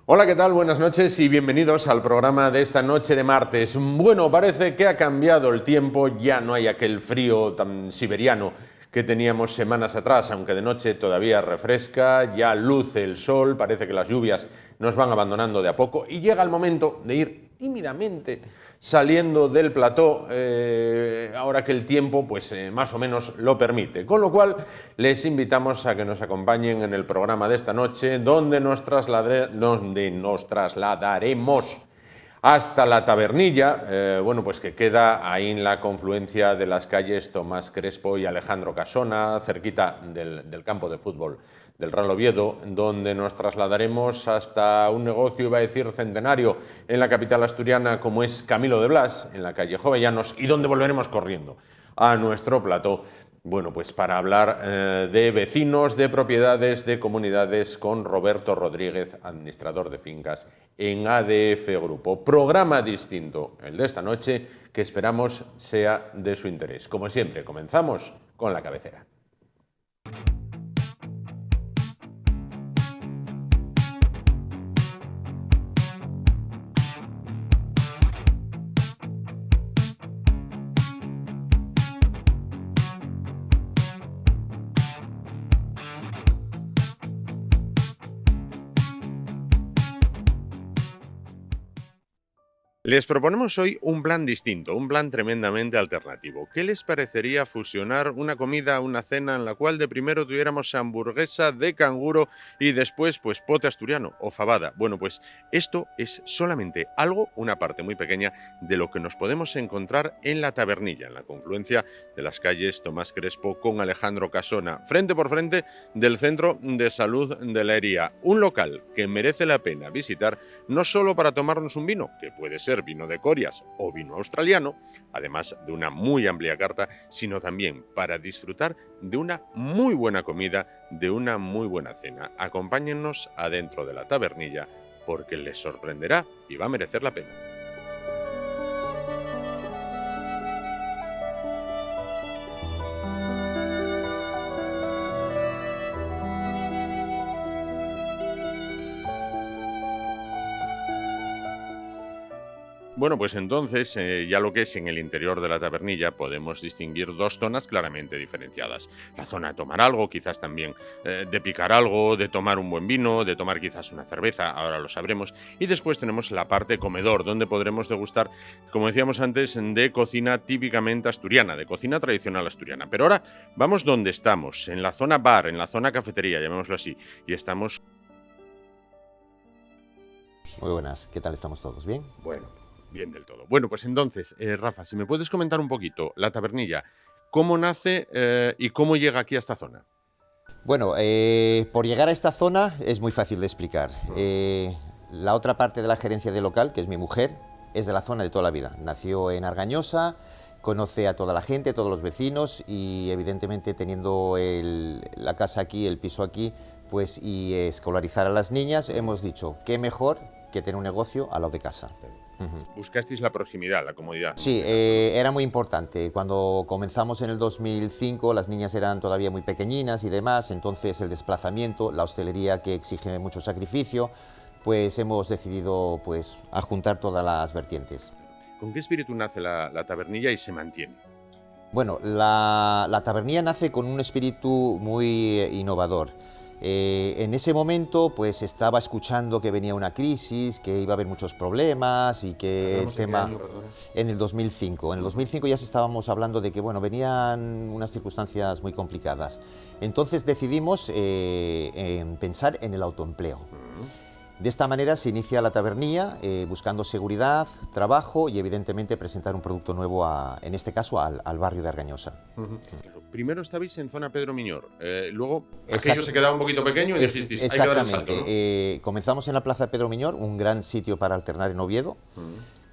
Hola, ¿qué tal? Buenas noches y bienvenidos al programa de esta noche de martes. Bueno, parece que ha cambiado el tiempo, ya no hay aquel frío tan siberiano que teníamos semanas atrás, aunque de noche todavía refresca, ya luce el sol, parece que las lluvias nos van abandonando de a poco y llega el momento de ir tímidamente saliendo del plató, ahora que el tiempo pues más o menos lo permite. Con lo cual les invitamos a que nos acompañen en el programa de esta noche, donde nos trasladaremos hasta la Tabernilla, bueno, pues que queda ahí en la confluencia de las calles Tomás Crespo y Alejandro Casona, cerquita del campo de fútbol del Real Oviedo, donde nos trasladaremos hasta un negocio, iba a decir centenario, en la capital asturiana, como es Camilo de Blas, en la calle Jovellanos, y donde volveremos corriendo a nuestro plató. Bueno, pues para hablar de vecinos, de propiedades, de comunidades, con Roberto Rodríguez, administrador de fincas en ADF Grupo. Programa distinto, el de esta noche, que esperamos sea de su interés. Como siempre, comenzamos con la cabecera. Les proponemos hoy un plan distinto, un plan tremendamente alternativo. ¿Qué les parecería fusionar una comida, una cena en la cual de primero tuviéramos hamburguesa de canguro y después pues pote asturiano o fabada? Bueno, pues esto es solamente algo, una parte muy pequeña de lo que nos podemos encontrar en la Tabernilla, en la confluencia de las calles Tomás Crespo con Alejandro Casona, frente por frente del Centro de Salud de la Hería. Un local que merece la pena visitar no solo para tomarnos un vino, que puede ser vino de Corias o vino australiano, además de una muy amplia carta, sino también para disfrutar de una muy buena comida, de una muy buena cena. Acompáñennos adentro de la Tabernilla porque les sorprenderá y va a merecer la pena. Bueno, pues entonces, ya lo que es en el interior de la Tabernilla, podemos distinguir dos zonas claramente diferenciadas. La zona de tomar algo, quizás también de picar algo, de tomar un buen vino, de tomar quizás una cerveza, ahora lo sabremos. Y después tenemos la parte comedor, donde podremos degustar, como decíamos antes, de cocina típicamente asturiana, de cocina tradicional asturiana. Pero ahora vamos donde estamos, en la zona bar, en la zona cafetería, llamémoslo así, y estamos... Muy buenas, ¿qué tal estamos todos? ¿Bien? Bueno, bien del todo. Bueno, pues entonces, Rafa, si me puedes comentar un poquito la Tabernilla, ¿cómo nace y cómo llega aquí a esta zona? Bueno, por llegar a esta zona es muy fácil de explicar. La otra parte de la gerencia del local, que es mi mujer, es de la zona de toda la vida. Nació en Argañosa, conoce a toda la gente, a todos los vecinos y evidentemente teniendo la casa aquí, el piso aquí, pues y escolarizar a las niñas, hemos dicho, qué mejor que tener un negocio al lado de casa. Buscasteis la proximidad, la comodidad. Sí, era muy importante. Cuando comenzamos en el 2005, las niñas eran todavía muy pequeñinas y demás, entonces el desplazamiento, la hostelería que exige mucho sacrificio, pues hemos decidido pues ajuntar todas las vertientes. ¿Con qué espíritu nace la Tabernilla y se mantiene? Bueno, la Tabernilla nace con un espíritu muy innovador. En ese momento pues estaba escuchando que venía una crisis, que iba a haber muchos problemas y que el tema... En el 2005. En el 2005 ya estábamos hablando de que bueno, venían unas circunstancias muy complicadas. Entonces decidimos pensar en el autoempleo. De esta manera se inicia la Tabernilla buscando seguridad, trabajo y evidentemente presentar un producto nuevo, en este caso al barrio de Argañosa. Claro. Primero estabais en zona Pedro Miñor, luego aquello se quedaba un poquito pequeño y dijisteis, hay que dar el salto, ¿no? Comenzamos en la plaza Pedro Miñor, un gran sitio para alternar en Oviedo.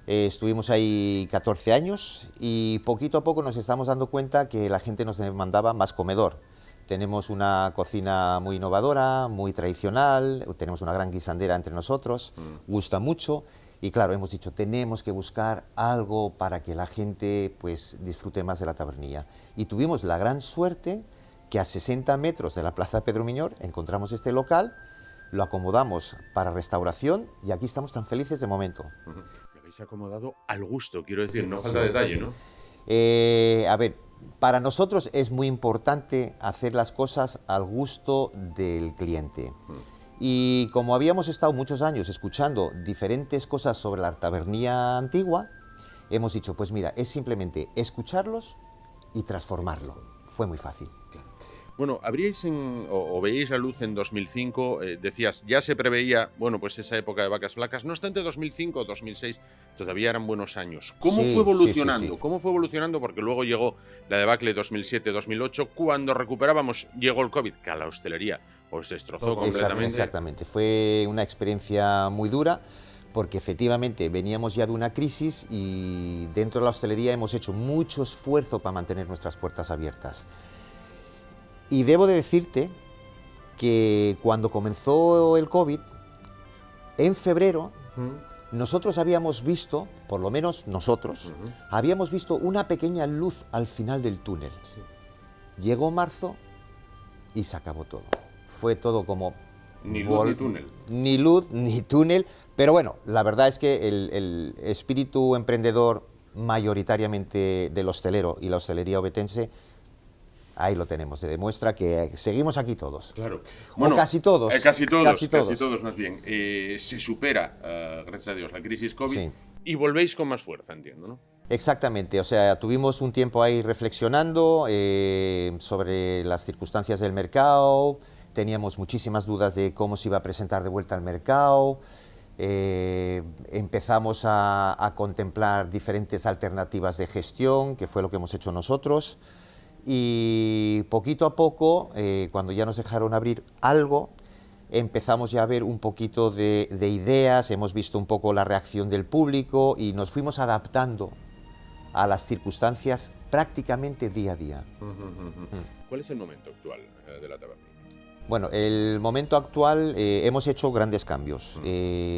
Estuvimos ahí 14 años y poquito a poco nos estamos dando cuenta que la gente nos demandaba más comedor. Tenemos una cocina muy innovadora, muy tradicional, tenemos una gran guisandera entre nosotros, gusta mucho y claro, hemos dicho, tenemos que buscar algo para que la gente pues disfrute más de la Tabernilla. Y tuvimos la gran suerte que a 60 metros de la plaza Pedro Miñor encontramos este local lo acomodamos para restauración y aquí estamos tan felices de momento. Lo habéis acomodado al gusto, quiero decir, no falta detalle, ¿no? A ver, para nosotros es muy importante hacer las cosas al gusto del cliente. Y como habíamos estado muchos años escuchando diferentes cosas sobre la tabernería antigua, hemos dicho, pues mira, es simplemente escucharlos y transformarlo. Fue muy fácil. Claro. Bueno, habríais o veíais la luz en 2005, decías, ya se preveía, bueno, pues esa época de vacas flacas, no obstante 2005, 2006, todavía eran buenos años. ¿Cómo fue evolucionando? Sí. ¿Cómo fue evolucionando? Porque luego llegó la debacle 2007-2008, cuando recuperábamos, llegó el COVID, que a la hostelería os destrozó completamente. Exactamente, fue una experiencia muy dura, porque efectivamente veníamos ya de una crisis y dentro de la hostelería hemos hecho mucho esfuerzo para mantener nuestras puertas abiertas. Y debo de decirte que cuando comenzó el COVID, en febrero, nosotros habíamos visto, por lo menos nosotros, habíamos visto una pequeña luz al final del túnel. Sí. Llegó marzo y se acabó todo. Fue todo como... Ni luz ni túnel. Ni luz ni túnel, pero bueno, la verdad es que el espíritu emprendedor mayoritariamente del hostelero y la hostelería ovetense, ahí lo tenemos, se demuestra que seguimos aquí todos. Claro. Bueno, casi todos. Casi todos más bien. Se supera, gracias a Dios, la crisis COVID, sí, y volvéis con más fuerza, entiendo, ¿no? Exactamente, o sea, tuvimos un tiempo ahí reflexionando sobre las circunstancias del mercado, teníamos muchísimas dudas de cómo se iba a presentar de vuelta al mercado, empezamos a contemplar diferentes alternativas de gestión, que fue lo que hemos hecho nosotros. Y poquito a poco, cuando ya nos dejaron abrir algo, empezamos ya a ver un poquito de ideas, hemos visto un poco la reacción del público y nos fuimos adaptando a las circunstancias prácticamente día a día. ¿Cuál es el momento actual de la taberna? Bueno, el momento actual hemos hecho grandes cambios.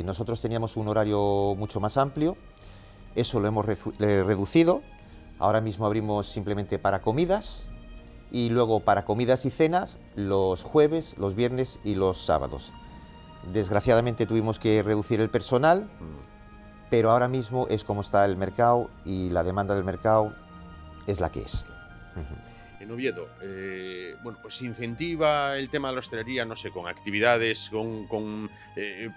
Nosotros teníamos un horario mucho más amplio, eso lo hemos reducido. Ahora mismo abrimos simplemente para comidas y luego para comidas y cenas los jueves, los viernes y los sábados. Desgraciadamente tuvimos que reducir el personal, pero ahora mismo es como está el mercado y la demanda del mercado es la que es. En Oviedo, bueno, pues se incentiva el tema de la hostelería, no sé, con actividades, con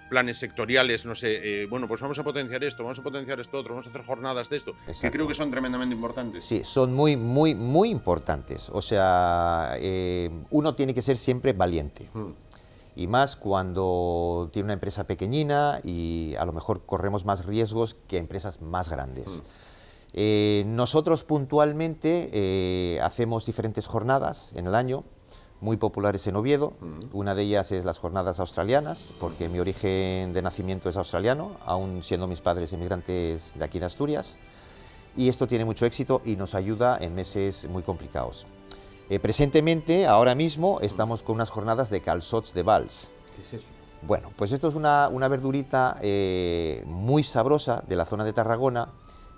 planes sectoriales, no sé, bueno, pues vamos a potenciar esto, vamos a potenciar esto otro, vamos a hacer jornadas de esto, exacto, que creo que son tremendamente importantes. Sí, son muy, muy, muy importantes. O sea, uno tiene que ser siempre valiente. Y más cuando tiene una empresa pequeñina y a lo mejor corremos más riesgos que empresas más grandes. Nosotros puntualmente hacemos diferentes jornadas en el año, muy populares en Oviedo. Una de ellas es las jornadas australianas, porque mi origen de nacimiento es australiano, aún siendo mis padres inmigrantes de aquí de Asturias. Y esto tiene mucho éxito y nos ayuda en meses muy complicados. Presentemente, ahora mismo, estamos con unas jornadas de calçots de Valls. ¿Qué es eso? Bueno, pues esto es una verdurita muy sabrosa de la zona de Tarragona.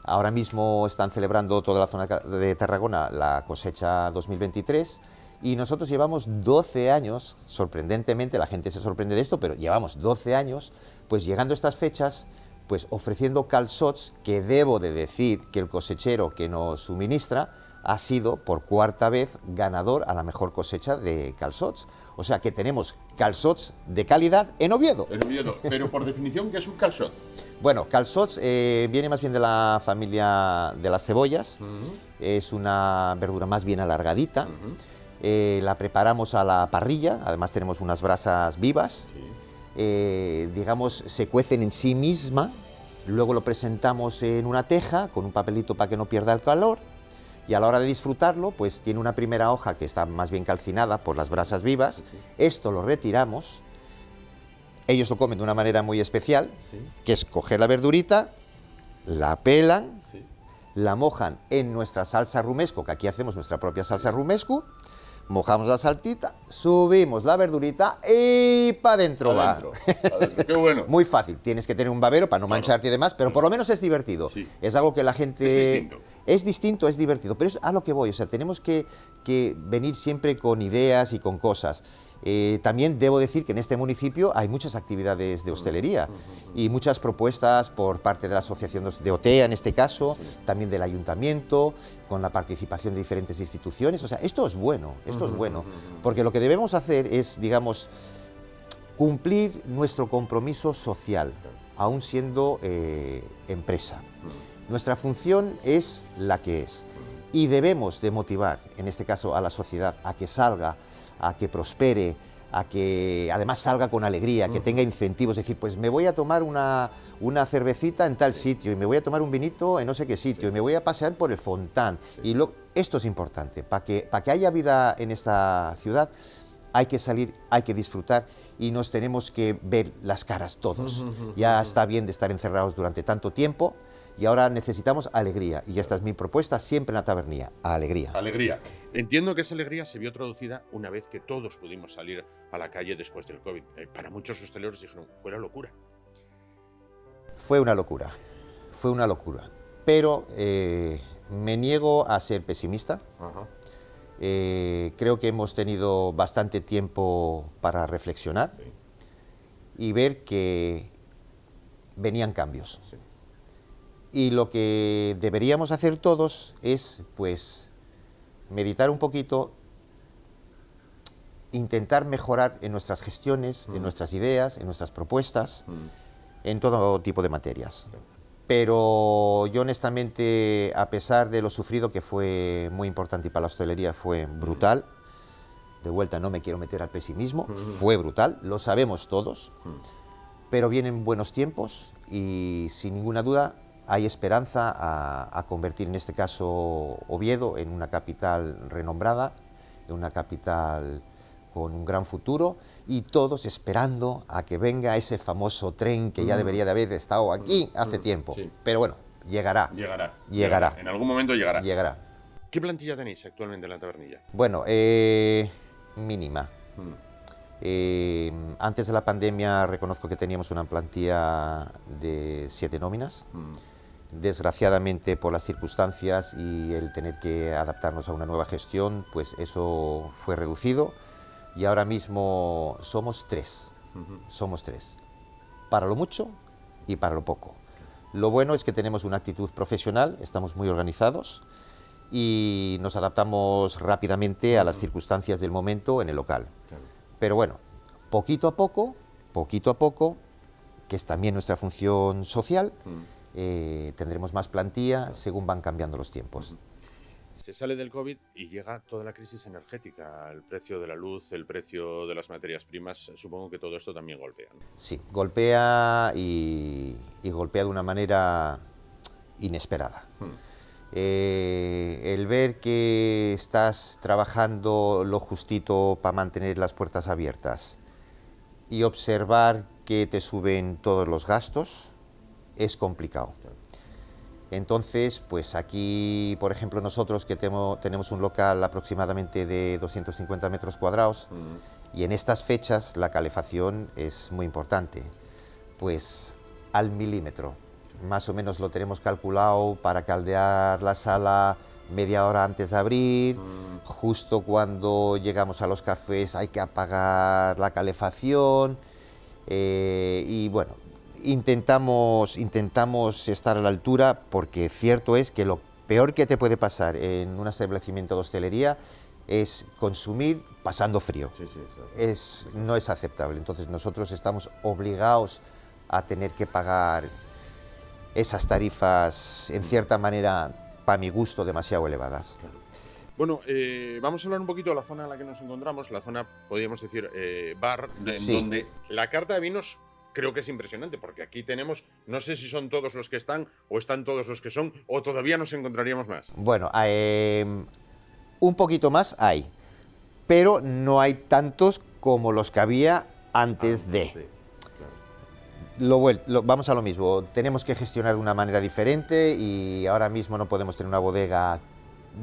Ahora mismo están celebrando toda la zona de Tarragona la cosecha 2023 y nosotros llevamos 12 años, sorprendentemente, la gente se sorprende de esto, pero llevamos 12 años, pues llegando a estas fechas, pues ofreciendo calçots, que debo de decir que el cosechero que nos suministra ha sido por cuarta vez ganador a la mejor cosecha de calçots. O sea que tenemos calçots de calidad en Oviedo. En Oviedo, pero por definición, ¿qué es un calçot? Bueno, calçots viene más bien de la familia de las cebollas. Es una verdura más bien alargadita. La preparamos a la parrilla, además tenemos unas brasas vivas. Digamos, se cuecen en sí misma, luego lo presentamos en una teja con un papelito para que no pierda el calor. Y a la hora de disfrutarlo, pues tiene una primera hoja que está más bien calcinada por las brasas vivas. Esto lo retiramos. Ellos lo comen de una manera muy especial, que es coger la verdurita, la pelan, la mojan en nuestra salsa rumesco, que aquí hacemos nuestra propia salsa rumesco, mojamos la saltita, subimos la verdurita y para adentro va. Qué bueno. Muy fácil, tienes que tener un babero para no mancharte y demás, pero por lo menos es divertido. Es algo que la gente... Es distinto, es divertido, pero es a lo que voy, o sea, tenemos que venir siempre con ideas y con cosas. También debo decir que en este municipio hay muchas actividades de hostelería y muchas propuestas por parte de la Asociación de OTEA, en este caso, también del Ayuntamiento, con la participación de diferentes instituciones. O sea, esto es bueno, porque lo que debemos hacer es, digamos, cumplir nuestro compromiso social, aún siendo empresa. Nuestra función es la que es y debemos de motivar, en este caso, a la sociedad a que salga, a que prospere, a que además salga con alegría, que tenga incentivos, es decir, pues me voy a tomar una cervecita en tal sitio y me voy a tomar un vinito en no sé qué sitio y me voy a pasear por el Fontán. Y esto es importante, para que haya vida en esta ciudad hay que salir, hay que disfrutar y nos tenemos que ver las caras todos. Ya está bien de estar encerrados durante tanto tiempo. Y ahora necesitamos alegría, y esta es mi propuesta siempre en la tabernía, alegría. Alegría. Entiendo que esa alegría se vio traducida una vez que todos pudimos salir a la calle después del COVID. Para muchos hosteleros dijeron, fue la locura. Fue una locura, pero me niego a ser pesimista. Creo que hemos tenido bastante tiempo para reflexionar y ver que venían cambios. Y lo que deberíamos hacer todos es, pues, meditar un poquito, intentar mejorar en nuestras gestiones, en nuestras ideas, en nuestras propuestas, en todo tipo de materias. Pero yo honestamente, a pesar de lo sufrido, que fue muy importante y para la hostelería fue brutal, de vuelta no me quiero meter al pesimismo, fue brutal, lo sabemos todos, pero vienen buenos tiempos y sin ninguna duda hay esperanza a convertir en este caso Oviedo en una capital renombrada, en una capital con un gran futuro y todos esperando a que venga ese famoso tren que ya debería de haber estado aquí hace tiempo. Pero bueno, llegará. En algún momento llegará. Llegará. ¿Qué plantilla tenéis actualmente en la tabernilla? Bueno, mínima. Antes de la pandemia reconozco que teníamos una plantilla de 7 nóminas. Desgraciadamente, por las circunstancias y el tener que adaptarnos a una nueva gestión, pues eso fue reducido y ahora mismo somos 3. Somos 3, para lo mucho y para lo poco. Lo bueno es que tenemos una actitud profesional, estamos muy organizados y nos adaptamos rápidamente a las circunstancias del momento en el local. Pero bueno, poquito a poco, que es también nuestra función social, tendremos más plantilla según van cambiando los tiempos. Se sale del COVID y llega toda la crisis energética, el precio de la luz, el precio de las materias primas, supongo que todo esto también golpea, ¿no? Sí, golpea y golpea de una manera inesperada. El ver que estás trabajando lo justito para mantener las puertas abiertas y observar que te suben todos los gastos es complicado. Entonces, pues aquí, por ejemplo, nosotros que tenemos un local aproximadamente de 250 metros cuadrados y en estas fechas la calefacción es muy importante, pues al milímetro. Más o menos lo tenemos calculado para caldear la sala media hora antes de abrir, justo cuando llegamos a los cafés hay que apagar la calefacción y bueno, intentamos estar a la altura porque cierto es que lo peor que te puede pasar en un establecimiento de hostelería es consumir pasando frío. No es aceptable, entonces nosotros estamos obligados a tener que pagar esas tarifas, en cierta manera, para mi gusto, demasiado elevadas. Bueno, vamos a hablar un poquito de la zona en la que nos encontramos, la zona, podríamos decir, bar, donde la carta de vinos creo que es impresionante, porque aquí tenemos, no sé si son todos los que están, o están todos los que son, o todavía nos encontraríamos más. Bueno, un poquito más hay, pero no hay tantos como los que había antes de. Vamos a lo mismo, tenemos que gestionar de una manera diferente y ahora mismo no podemos tener una bodega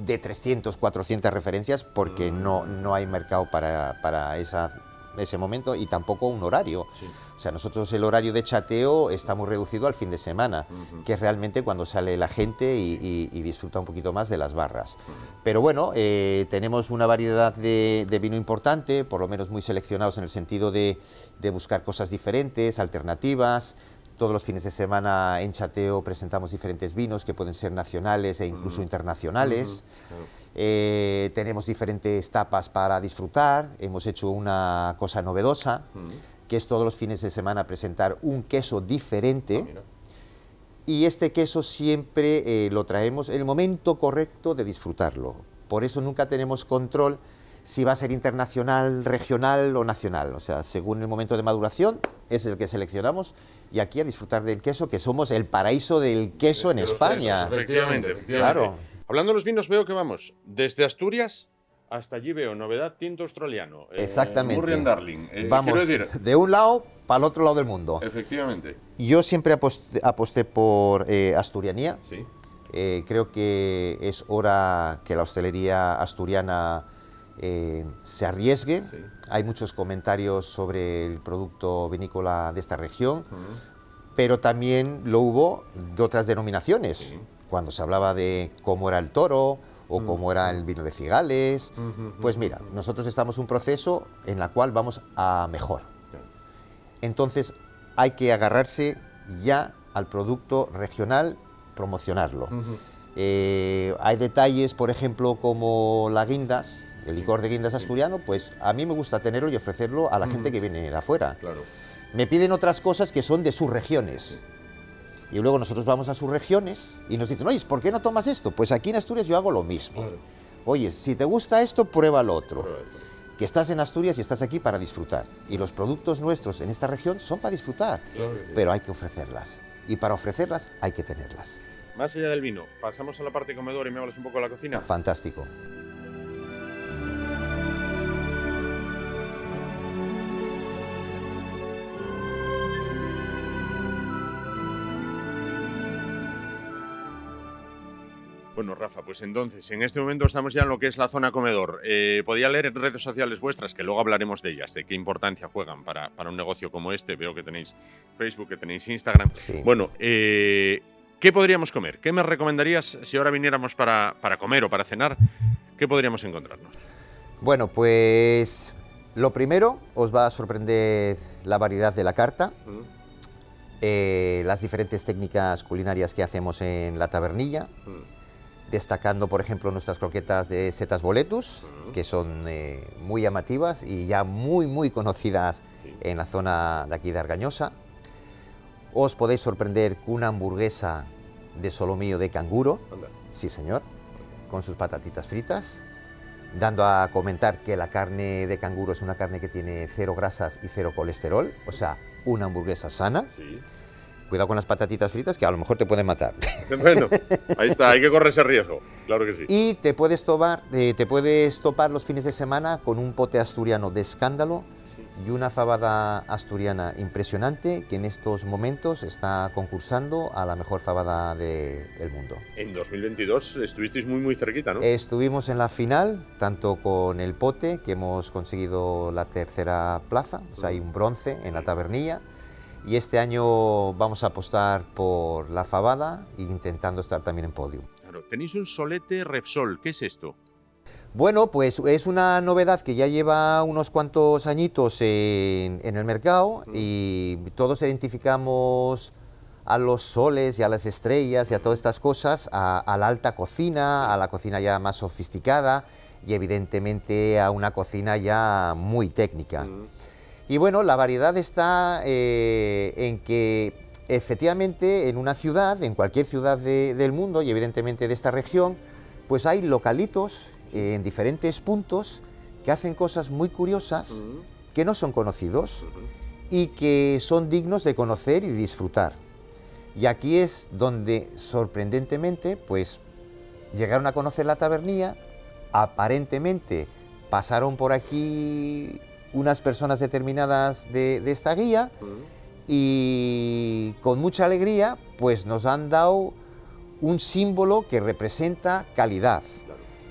de 300, 400 referencias porque no hay mercado para esa ese momento, y tampoco un horario. Sí. O sea, nosotros el horario de chateo está muy reducido al fin de semana, que es realmente cuando sale la gente y disfruta un poquito más de las barras. Pero bueno, tenemos una variedad de vino importante, por lo menos muy seleccionados en el sentido de buscar cosas diferentes, alternativas. Todos los fines de semana en chateo presentamos diferentes vinos que pueden ser nacionales e incluso internacionales. Tenemos diferentes tapas para disfrutar. Hemos hecho una cosa novedosa, que es todos los fines de semana presentar un queso diferente. Y este queso siempre lo traemos en el momento correcto de disfrutarlo. Por eso nunca tenemos control si va a ser internacional, regional o nacional. O sea, según el momento de maduración es el que seleccionamos, y aquí a disfrutar del queso, que somos el paraíso del queso en España. Efectivamente. Claro. Hablando de los vinos, veo que vamos desde Asturias hasta allí, veo novedad, tinto australiano. Exactamente. Murrian Darling. Vamos quiero decir, de un lado para el otro lado del mundo. efectivamente. Yo siempre aposté por asturianía. Sí. Creo que es hora que la hostelería asturiana se arriesgue. Sí. Hay muchos comentarios sobre el producto vinícola de esta región, pero también lo hubo de otras denominaciones. Sí. Cuando se hablaba de cómo era el toro o cómo era el vino de Cigales. Pues mira, nosotros estamos en un proceso en el cual vamos a mejor. Entonces hay que agarrarse ya al producto regional, promocionarlo. Hay detalles, por ejemplo, como la guindas, el licor de guindas asturiano, pues a mí me gusta tenerlo y ofrecerlo a la gente que viene de afuera. Claro. Me piden otras cosas que son de sus regiones. Y luego nosotros vamos a sus regiones y nos dicen, oye, ¿por qué no tomas esto? Pues aquí en Asturias yo hago lo mismo. Claro. Oye, si te gusta esto, prueba lo otro. Prueba esto. Que estás en Asturias y estás aquí para disfrutar. Y los productos nuestros en esta región son para disfrutar, Claro que sí. pero hay que ofrecerlas. Y para ofrecerlas hay que tenerlas. Más allá del vino, pasamos a la parte comedor y me hablas un poco de la cocina. Fantástico. Bueno, Rafa, pues entonces, en este momento estamos ya en lo que es la zona comedor. Podía leer en redes sociales vuestras, que luego hablaremos de ellas, de qué importancia juegan para un negocio como este. Veo que tenéis Facebook, que tenéis Instagram. Sí. Bueno, ¿qué podríamos comer? ¿Qué me recomendarías si ahora viniéramos para comer o para cenar? ¿Qué podríamos encontrarnos? Bueno, pues lo primero, os va a sorprender la variedad de la carta, las diferentes técnicas culinarias que hacemos en la tabernilla, destacando, por ejemplo, nuestras croquetas de setas boletus, que son muy llamativas y ya muy conocidas en la zona de aquí de Argañosa. Os podéis sorprender con una hamburguesa de solomillo de canguro, sí señor, con sus patatitas fritas, dando a comentar que la carne de canguro es una carne que tiene 0 grasas y 0 colesterol, o sea, una hamburguesa sana. Sí. Cuidado con las patatitas fritas, que a lo mejor te pueden matar. Bueno, ahí está, hay que correr ese riesgo, claro que sí. Y te puedes topar los fines de semana con un pote asturiano de escándalo y una fabada asturiana impresionante que en estos momentos está concursando a la mejor fabada del mundo. En 2022 estuvisteis muy cerquita, ¿no? Estuvimos en la final, tanto con el pote, que hemos conseguido la 3ª plaza, o sea, hay un bronce en la tabernilla. Y este año vamos a apostar por la fabada e intentando estar también en podio. Claro, tenéis un solete Repsol, ¿qué es esto? Bueno, pues es una novedad que ya lleva unos cuantos añitos en el mercado y todos identificamos a los soles y a las estrellas y a todas estas cosas, a la alta cocina, a la cocina ya más sofisticada y evidentemente a una cocina ya muy técnica. Y bueno, la variedad está en que efectivamente en una ciudad, en cualquier ciudad del mundo y evidentemente de esta región, pues hay localitos en diferentes puntos que hacen cosas muy curiosas que no son conocidos y que son dignos de conocer y disfrutar. Y aquí es donde sorprendentemente pues llegaron a conocer la tabernilla, aparentemente pasaron por aquí unas personas determinadas de esta guía y con mucha alegría pues nos han dado un símbolo que representa calidad.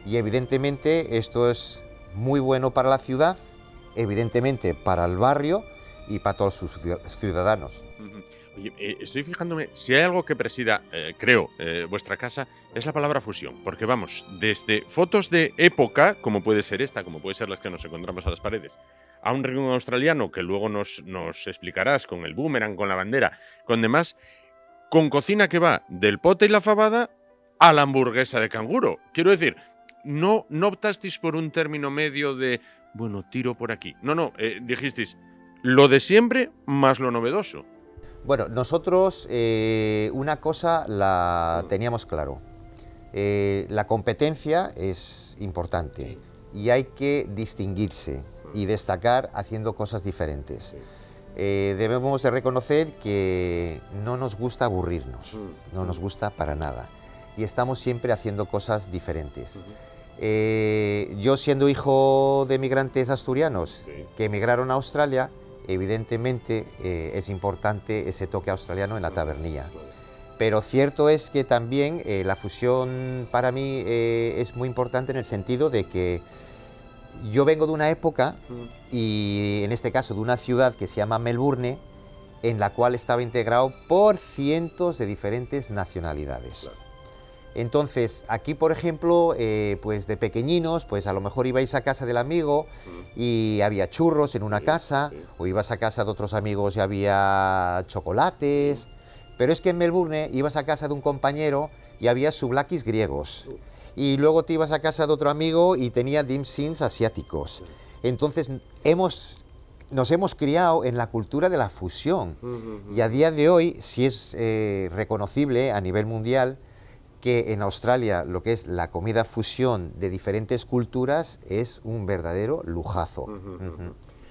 Y evidentemente esto es muy bueno para la ciudad, evidentemente para el barrio y para todos sus ciudadanos. Oye, estoy fijándome, si hay algo que presida, creo, vuestra casa, es la palabra fusión. Porque vamos, desde fotos de época, como puede ser esta, como puede ser las que nos encontramos a las paredes, a un ring australiano que luego nos explicarás con el boomerang, con la bandera, con demás, con cocina que va del pote y la fabada a la hamburguesa de canguro. Quiero decir, no optasteis por un término medio de, bueno, tiro por aquí. No, dijisteis, lo de siempre más lo novedoso. Bueno, nosotros una cosa la teníamos claro. La competencia es importante y hay que distinguirse y destacar haciendo cosas diferentes. Debemos de reconocer que no nos gusta aburrirnos, no nos gusta para nada y estamos siempre haciendo cosas diferentes. Yo, siendo hijo de migrantes asturianos que emigraron a Australia, evidentemente es importante ese toque australiano en la tabernilla. Pero cierto es que también la fusión para mí es muy importante en el sentido de que yo vengo de una época, y en este caso de una ciudad que se llama Melbourne, en la cual estaba integrado por cientos de diferentes nacionalidades. Entonces, aquí, por ejemplo, pues de pequeñinos, pues a lo mejor ibais a casa del amigo y había churros en una casa, o ibas a casa de otros amigos y había chocolates, pero es que en Melbourne ibas a casa de un compañero y había souvlakis griegos, y luego te ibas a casa de otro amigo y tenía dim sums asiáticos. Entonces, nos hemos criado en la cultura de la fusión, y a día de hoy sí es reconocible a nivel mundial que en Australia lo que es la comida fusión de diferentes culturas es un verdadero lujazo.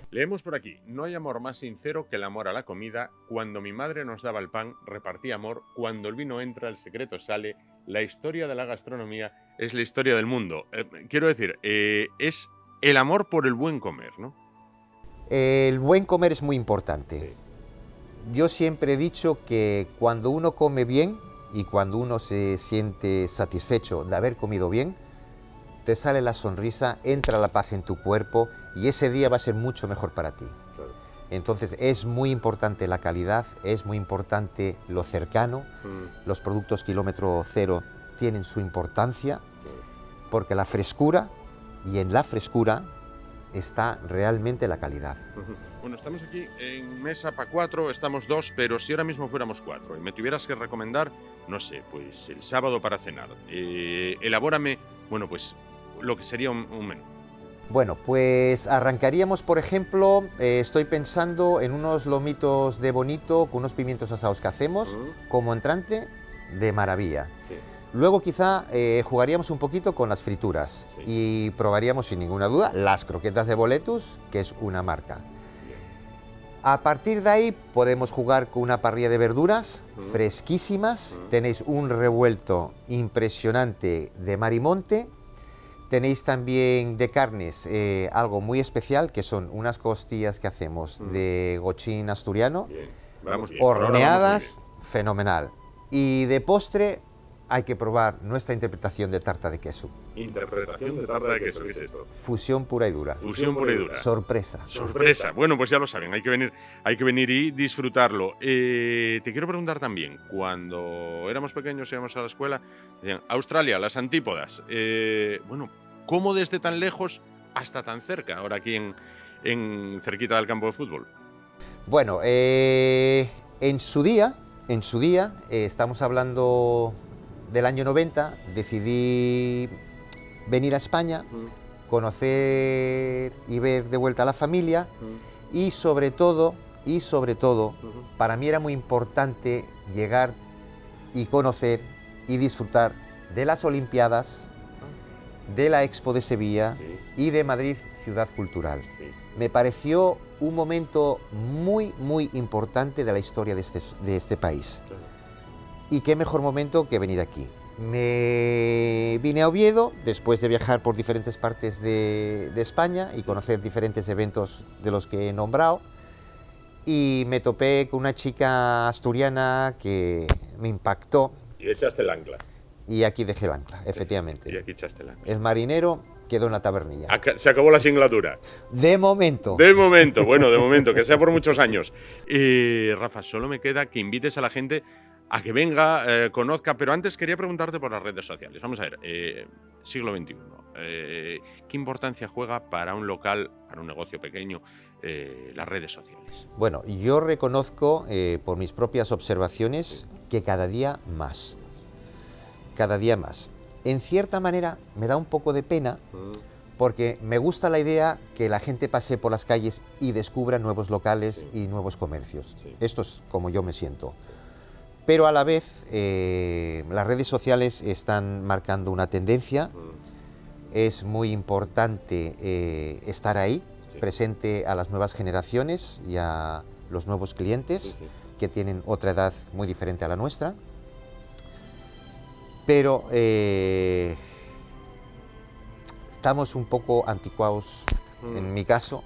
Leemos por aquí, no hay amor más sincero que el amor a la comida. Cuando mi madre nos daba el pan, repartía amor. Cuando el vino entra, el secreto sale. La historia de la gastronomía es la historia del mundo. Quiero decir, es el amor por el buen comer, ¿no? El buen comer es muy importante. Yo siempre he dicho que cuando uno come bien y cuando uno se siente satisfecho de haber comido bien, te sale la sonrisa, entra la paz en tu cuerpo y ese día va a ser mucho mejor para ti. Claro. Entonces es muy importante la calidad, es muy importante lo cercano. Los productos kilómetro cero tienen su importancia, porque la frescura, y en la frescura está realmente la calidad. Bueno, estamos aquí en mesa para 4, estamos 2, pero si ahora mismo fuéramos 4 y me tuvieras que recomendar, no sé, pues el sábado para cenar, elabórame, bueno, pues lo que sería un menú. Bueno, pues arrancaríamos, por ejemplo, estoy pensando en unos lomitos de bonito con unos pimientos asados que hacemos como entrante de maravilla. Luego quizá jugaríamos un poquito con las frituras y probaríamos sin ninguna duda las croquetas de boletus, que es una marca. A partir de ahí podemos jugar con una parrilla de verduras fresquísimas. Tenéis un revuelto impresionante de mar y monte. Tenéis también de carnes algo muy especial, que son unas costillas que hacemos de gochín asturiano, horneadas, fenomenal. Y de postre hay que probar nuestra interpretación de tarta de queso. Interpretación de tarta de queso, ¿qué es esto? Fusión pura y dura. Fusión pura y dura. Sorpresa. Sorpresa. Bueno, pues ya lo saben, hay que venir y disfrutarlo. Te quiero preguntar también, cuando éramos pequeños y íbamos a la escuela, decían, Australia, las antípodas. Bueno, ¿cómo desde tan lejos hasta tan cerca, ahora aquí en cerquita del campo de fútbol? Bueno, en su día, estamos hablando del año 90, decidí venir a España, conocer y ver de vuelta a la familia y sobre todo, para mí era muy importante llegar y conocer y disfrutar de las Olimpiadas, de la Expo de Sevilla y de Madrid Ciudad Cultural. Me pareció un momento muy, muy importante de la historia de este país. Y qué mejor momento que venir aquí. Me vine a Oviedo después de viajar por diferentes partes de España y conocer diferentes eventos de los que he nombrado, y me topé con una chica asturiana que me impactó. Y echaste el ancla. Y aquí dejé el ancla, efectivamente. Y aquí echaste el ancla. El marinero quedó en la Tabernilla. Se acabó la singlatura. De momento. De momento, bueno, de momento, que sea por muchos años. Rafa, solo me queda que invites a la gente a que venga, conozca, pero antes quería preguntarte por las redes sociales. Vamos a ver, siglo XXI, ¿qué importancia juega para un local, para un negocio pequeño, las redes sociales? Bueno, yo reconozco por mis propias observaciones que cada día más. Cada día más. En cierta manera me da un poco de pena porque me gusta la idea que la gente pase por las calles y descubra nuevos locales y nuevos comercios. Esto es como yo me siento. Pero a la vez las redes sociales están marcando una tendencia. Es muy importante estar ahí, presente a las nuevas generaciones y a los nuevos clientes que tienen otra edad muy diferente a la nuestra. Pero estamos un poco anticuados en mi caso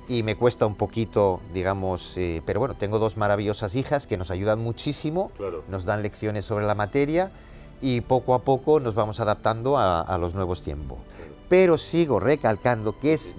y me cuesta un poquito, digamos, pero bueno, tengo dos maravillosas hijas que nos ayudan muchísimo, nos dan lecciones sobre la materia y poco a poco nos vamos adaptando a los nuevos tiempos. Pero sigo recalcando que es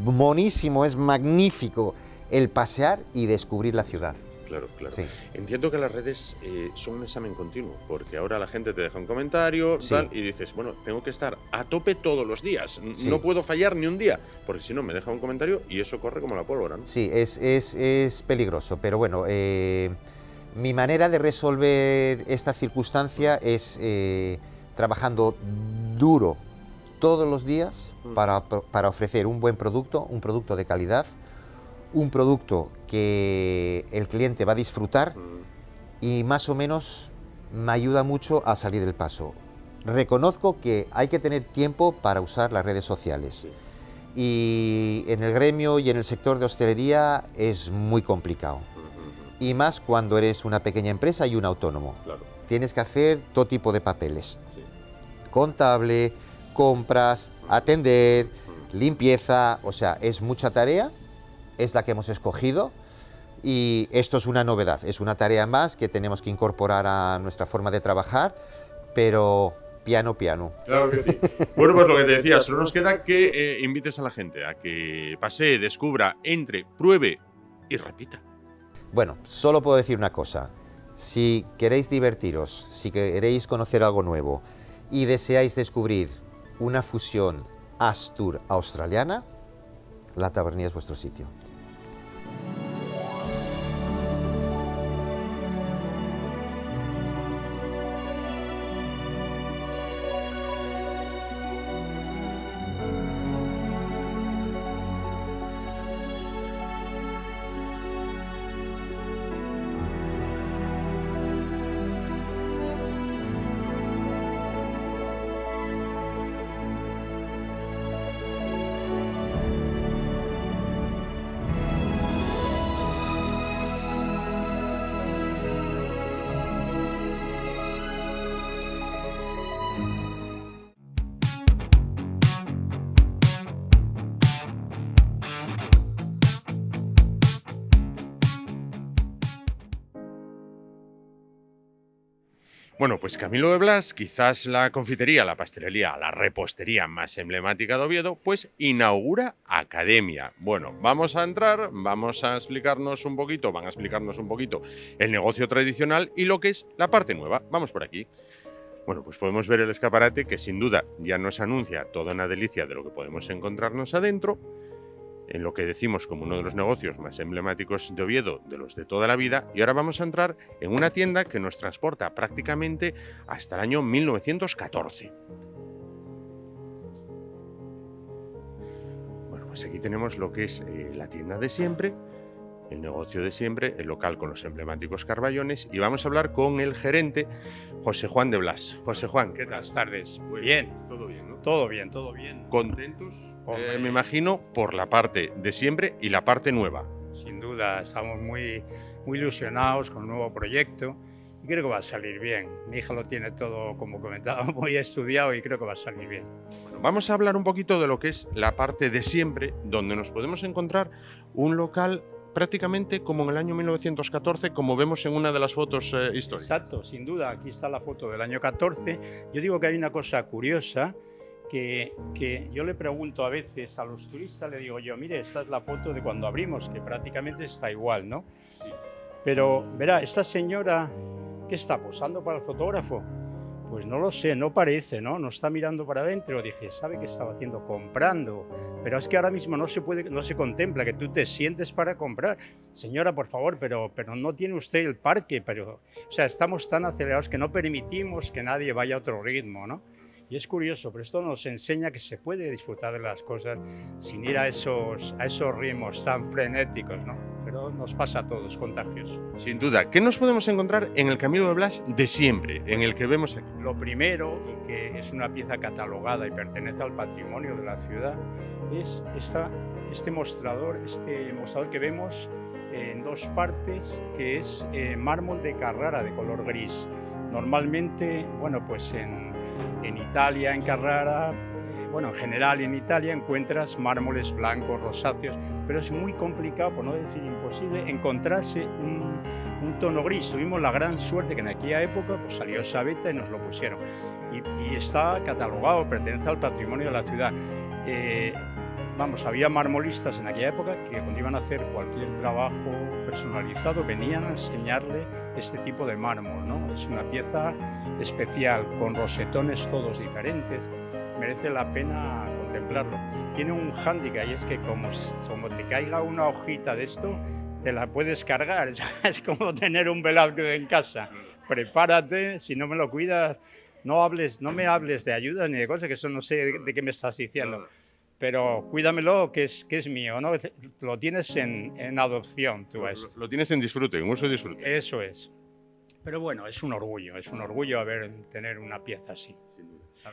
monísimo, es magnífico el pasear y descubrir la ciudad. Claro. Sí. Entiendo que las redes son un examen continuo, porque ahora la gente te deja un comentario tal, y dices, bueno, tengo que estar a tope todos los días, no puedo fallar ni un día, porque si no me deja un comentario y eso corre como la pólvora, ¿no? Sí, es peligroso, pero bueno, mi manera de resolver esta circunstancia es trabajando duro todos los días para ofrecer un buen producto, un producto de calidad, un producto que el cliente va a disfrutar y más o menos me ayuda mucho a salir del paso. Reconozco que hay que tener tiempo para usar las redes sociales y en el gremio y en el sector de hostelería es muy complicado y más cuando eres una pequeña empresa y un autónomo. Tienes que hacer todo tipo de papeles, contable, compras, atender, limpieza, o sea, es mucha tarea. Es la que hemos escogido y esto es una novedad, es una tarea más que tenemos que incorporar a nuestra forma de trabajar, pero piano. Claro que sí. Bueno, pues lo que te decía, solo nos queda que invites a la gente a que pase, descubra, entre, pruebe y repita. Bueno, solo puedo decir una cosa, si queréis divertiros, si queréis conocer algo nuevo y deseáis descubrir una fusión Astur-australiana, la Tabernilla es vuestro sitio. Bueno, pues Camilo de Blas, quizás la confitería, la pastelería, la repostería más emblemática de Oviedo, pues inaugura academia. Bueno, vamos a entrar, vamos a explicarnos un poquito, van a explicarnos un poquito el negocio tradicional y lo que es la parte nueva. Vamos por aquí. Bueno, pues podemos ver el escaparate que sin duda ya nos anuncia toda una delicia de lo que podemos encontrarnos adentro, en lo que decimos como uno de los negocios más emblemáticos de Oviedo, de los de toda la vida, y ahora vamos a entrar en una tienda que nos transporta prácticamente hasta el año 1914. Bueno, pues aquí tenemos lo que es la tienda de siempre, el negocio de siempre, el local con los emblemáticos carballones, y vamos a hablar con el gerente, José Juan de Blas. José Juan, ¿qué tal? Buenas tardes. Muy bien. Todo bien, ¿no? Todo bien, todo bien. ¿Contentos? Me imagino, por la parte de siempre y la parte nueva. Sin duda, estamos muy ilusionados con un nuevo proyecto y creo que va a salir bien. Mi hija lo tiene todo, como comentaba, muy estudiado y creo que va a salir bien. Bueno, vamos a hablar un poquito de lo que es la parte de siempre, donde nos podemos encontrar un local prácticamente como en el año 1914, como vemos en una de las fotos históricas. Exacto, sin duda. Aquí está la foto del año 14. Yo digo que hay una cosa curiosa, que yo le pregunto a veces a los turistas, le digo yo, mire, esta es la foto de cuando abrimos, que prácticamente está igual, ¿no? Sí. Pero, verá, esta señora, ¿qué está posando para el fotógrafo? Pues no lo sé, no parece, ¿no? No está mirando para adentro. Dije, ¿sabe qué estaba haciendo? Comprando. Pero es que ahora mismo no se contempla que tú te sientes para comprar. Señora, por favor, pero no tiene usted el parque. O sea, estamos tan acelerados que no permitimos que nadie vaya a otro ritmo, ¿no? Y es curioso, pero esto nos enseña que se puede disfrutar de las cosas sin ir a esos ritmos tan frenéticos, ¿no? Pero nos pasa a todos, contagioso. Sin duda. ¿Qué nos podemos encontrar en el Camilo de Blas de siempre, en el que vemos aquí? Lo primero, y que es una pieza catalogada y pertenece al patrimonio de la ciudad, es este mostrador que vemos en dos partes, que es mármol de Carrara de color gris. Normalmente, bueno, pues en Italia, en Carrara, en general en Italia encuentras mármoles blancos, rosáceos, pero es muy complicado, por no decir imposible, encontrarse un tono gris. Tuvimos la gran suerte que en aquella época pues salió Sabeta y nos lo pusieron. Y está catalogado, pertenece al patrimonio de la ciudad. Había marmolistas en aquella época que cuando iban a hacer cualquier trabajo personalizado venían a enseñarle este tipo de mármol, ¿no? Es una pieza especial, con rosetones todos diferentes. Merece la pena contemplarlo. Tiene un hándicap y es que como te caiga una hojita de esto, te la puedes cargar. Es como tener un Velázquez en casa. Prepárate, si no me lo cuidas, no me hables de ayuda ni de cosas, que eso no sé de qué me estás diciendo. Pero cuídamelo, que es mío, ¿no? Lo tienes en adopción, tú. Lo tienes en disfrute, en uso y disfrute. Eso es. Pero bueno, es un orgullo tener una pieza así.